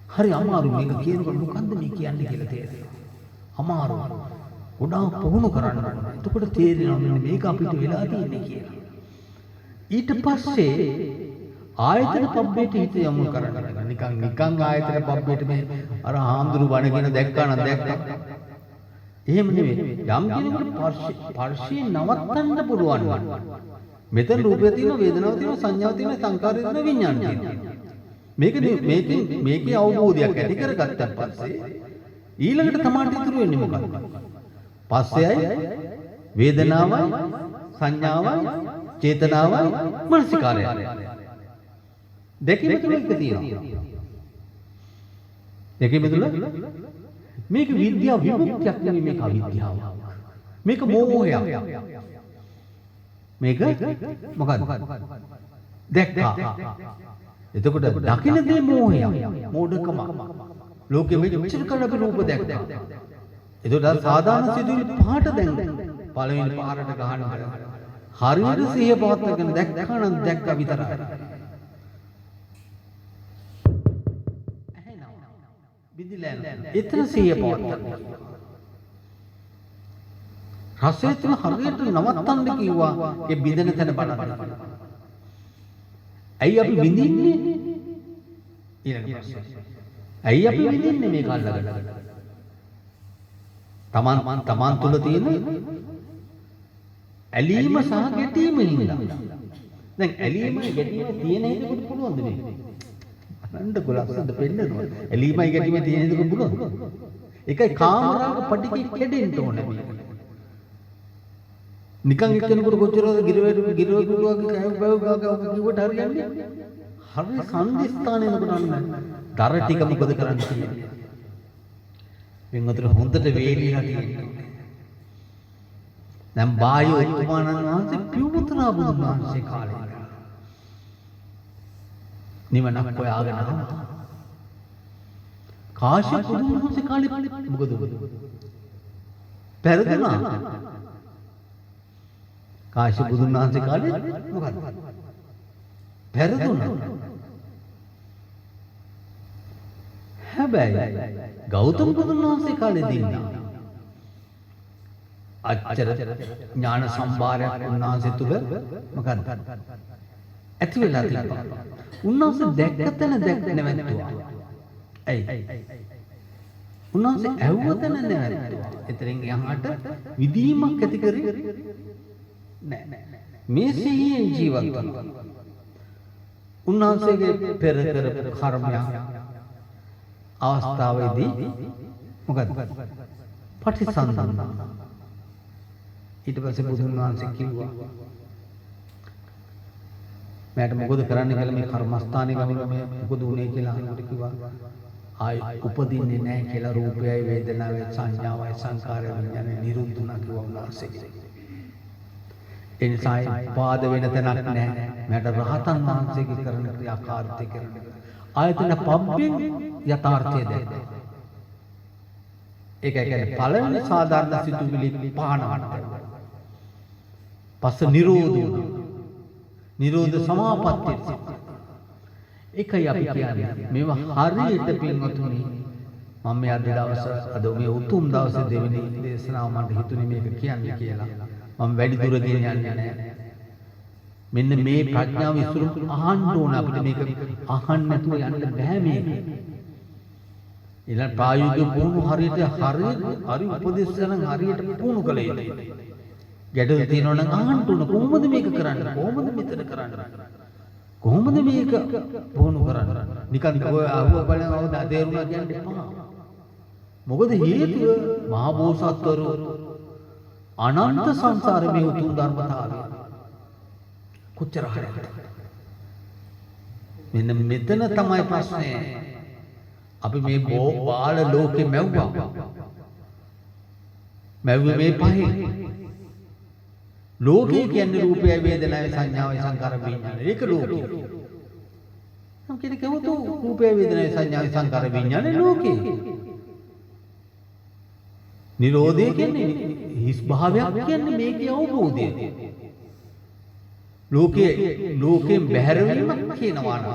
හරි අමාරු මේක කියනකොට මොකද්ද මේ කියන්නේ කියලා තේරෙනවා අමාරු ගොඩාක් පුහුණු කරන්න ඕනේ එතකොට තේරෙනවා මෙන්න මේක අපිට වෙලා තියෙන්නේ කියලා ඊට පස්සේ ආයතන පබ්බේට හිත යොමු කරන්න නිකන් ආයතන පබ්බේට මේ අර හාමුදුරු බණගෙන දැක්කා නම් දැක්කා එහෙම නෙවෙයි යම් කෙනෙකුට ස්පර්ශී නවත්තන්න පුළුවන් මෙතන රූපය තියෙනවා වේදනාව තියෙනවා සංඥාව තියෙනවා සංකාරය තියෙනවා විඥානය තියෙනවා මේකේ අවබෝධයක් ඇති කරගත්තා පස්සේ ඊළඟට තමයි ඉතුරු වෙන්නේ මොකක්ද පස්සෙයි වේදනාවයි සංඥාවයි චේතනාවයි මනසිකාරයයි දෙකම තුල එක තියෙනවා දෙකම තුල මේක විද්‍යාව විමුක්තියක් නෙවෙයි මේක අවිද්‍යාවක් මේක මෝහයක් මේක මොකක්ද දැක්කා එතකොට දකින්න දේ මෝහයක් මෝඩකම ලෝකෙ මෙච්චර කල අපි රූප දැක්කා එතකොට සාමාන්‍ය සිදුවිලි පහට දැන් පළවෙනි පාරට ගහන හරියට සිහිය පවත්වාගෙන දැක්කා නම් දැක්කා විතරයි එතන සිහිය පවත්වාගෙන රසය තුන හරියට නවත්තන්න කිව්වා ඒ බිඳෙන තැන බලන්න. ඇයි අපි විඳින්නේ? ඊළඟ ප්‍රශ්නය. ඇයි අපි විඳින්නේ මේක අල්ලගෙන? තමන් තුල තියෙන ඇලීම සහ ගැටීම හින්දා. දැන් ඇලීම ගැටීම තියෙන හේතුකට පුළුවන්ද මේක? අනන්ත ගොලක්සද පෙන්නනවා. ඇලීමයි ගැටීම තියෙන හේතුකට පුළුවන්ද? ඒකයි කාමරාග පටිකේ කැඩෙන්න ඕනේ මේක. නිකන් එක්කෙනෙකුට කොච්චරද ගිරවෙකුට වගේ කිව්වට හරියන්නේ හරි සංදිස්ථානේ නේද කරන්නේ දර ටික මොකද කරන්නේ කියන්නේ වෙනතර හොඳට වේලිලා තියෙනවා දැන් බායෝ උතුමාණන් වහන්සේ පියුමුතුනා බුදුන් වහන්සේ කාලේ නිවනක් හොයාගෙන ආවා කාශ්‍යප බුදුන් වහන්සේ කාලේ මොකද පෙරදුනා කාශ්‍යප බුදුන් වහන්සේ කාලේ මොකක්ද? පෙරදුනා. හැබැයි ගෞතම බුදුන් වහන්සේ කාලේ දින්නා. අච්චර ඥාන සම්භාරයක් උන්වහන්සේ තුල මොකක්ද? ඇති වෙලා තිබ්බා. උන්වහන්සේ දැක්ක තැන දැක්ක නැවතුවා. ඇයි? උන්වහන්සේ ඇහුව තැන නැවතුවා. එතරින් යහට විදීමක් ඇති කරේ නෑ මේ සිහියෙන් ජීවත් වෙනවා උන්වහන්සේගේ පෙර කරපු කර්මය අවස්ථාවේදී මොකද පටිසන්ධාන ඊට පස්සේ බුදුන් වහන්සේ කිව්වා මට මොකද කරන්න කියලා මේ කර්මස්ථානේ ගමන මේ මොකද උනේ කියලා අහනකොට කිව්වා ආයි උපදින්නේ නැහැ කියලා රූපයයි වේදනාවයි සංඥාවයි සංකාරයයි විඥානේ නිරුද්ධ වුණා කිව්වා උන්වහන්සේ එනිසා පාද වෙන තැනක් නැහැ මට රහතන් වහන්සේගේ කරන ක්‍රියාකාරීත්වය කරන ආයතන පබ්බෙන් යථාර්ථය දැක්ක ඒක කියන්නේ පළවෙනි සාධාරණ සිතුවිලි පහනවට පස්ස නිරෝධ සමාපත්තිය ඒකයි අපි කියන්නේ මේවා හරියට පින්වතුනි මම මේ අද දවස් අද මේ උතුම් දවසේ දෙවෙනි දේශනාව මට හිතුනේ මේක කියන්නේ කියලා. මම වැඩි දුර ගෙන යන්නේ නැහැ. මෙන්න මේ ප්‍රඥාව ඉස්සුරු අහන්න ඕන අපිට මේක අහන්න නැතුව යන්න බෑ මේක. ඊළඟ ප්‍රායෝගික පුහුණු හරියට හරි උපදේශ ගන්න හරියට පුහුණු කළේ ඉන්නේ. ගැටලු තියෙනවා නම් අහන්න ඕන කොහොමද මේක කරන්නේ? කොහොමද මෙතන කරන්නේ? කොහොමද මේක පුහුණු කරන්නේ? නිකන් ඔය අහුව බලනවද තේරුණා කියන්නේ එපා. මොකද හේතුව මහා බෝසත්වරු අනන්ත සංසාරේ මේ උතුම් ධර්මතාවය කොච්චර හරිද? මෙන්න මෙතන තමයි ප්‍රශ්නේ. අපි මේ බාල ලෝකෙ මැව්වා. මැව්වේ මේ පහේ. ලෝකය කියන්නේ රූපය, වේදනාවයි, සංඥාවයි, සංකාර විඥානයි. ඒක ලෝකය. නම් කෙනෙක් කියවතු රූපය, වේදනාවයි, සංඥාවයි, සංකාර විඥානයි ලෝකය. නිරෝධය කියන්නේ හිස් භාවයක් කියන්නේ මේකේ අවබෝධය. ලෝකයෙන් බැහැර වීමක් කියනවා නම්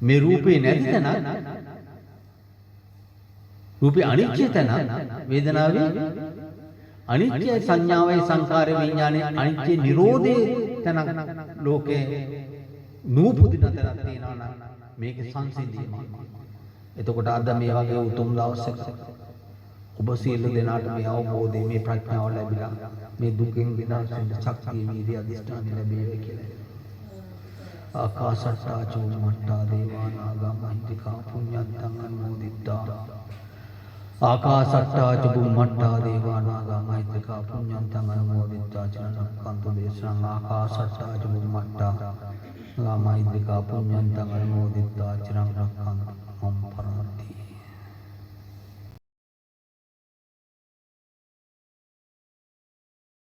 මේ රූපේ නැති තැන රූපේ අනිත්‍ය තැන වේදනාවේ අනිත්‍ය සංඥාවයි සංකාර විඥානයේ අනිත්‍ය නිරෝධයේ තැන ලෝකේ නූපදින තැනක් තියෙනවා නම් මේක සංසිද්ධියම. එතකොට අද මේ වගේ උතුම් දවසක ඔබ සියලු දෙනාට මේ අවබෝධය මේ ප්‍රඥාව ලැබිලා මේ දුකෙන් විනාශෙන් ශක්තිය වීර්ය අධිෂ්ඨාන ලැබේවි කියලා. ආකාශට්ටා චුම්මට්ටා දේවානාගා මහින්దికා පුඤ්ඤන්තං අනුමෝදිත්වා. ආකාශට්ටා චුම්මට්ටා දේවානාගා මහින්దికා පුඤ්ඤන්තං අනුමෝදිත්වා. චරණක්ඛන්තු දේශනං ආකාශට්ටා චුම්මට්ටා මහින්దికා පුඤ්ඤන්තං අනුමෝදිත්වා. චරණක්ඛන්තු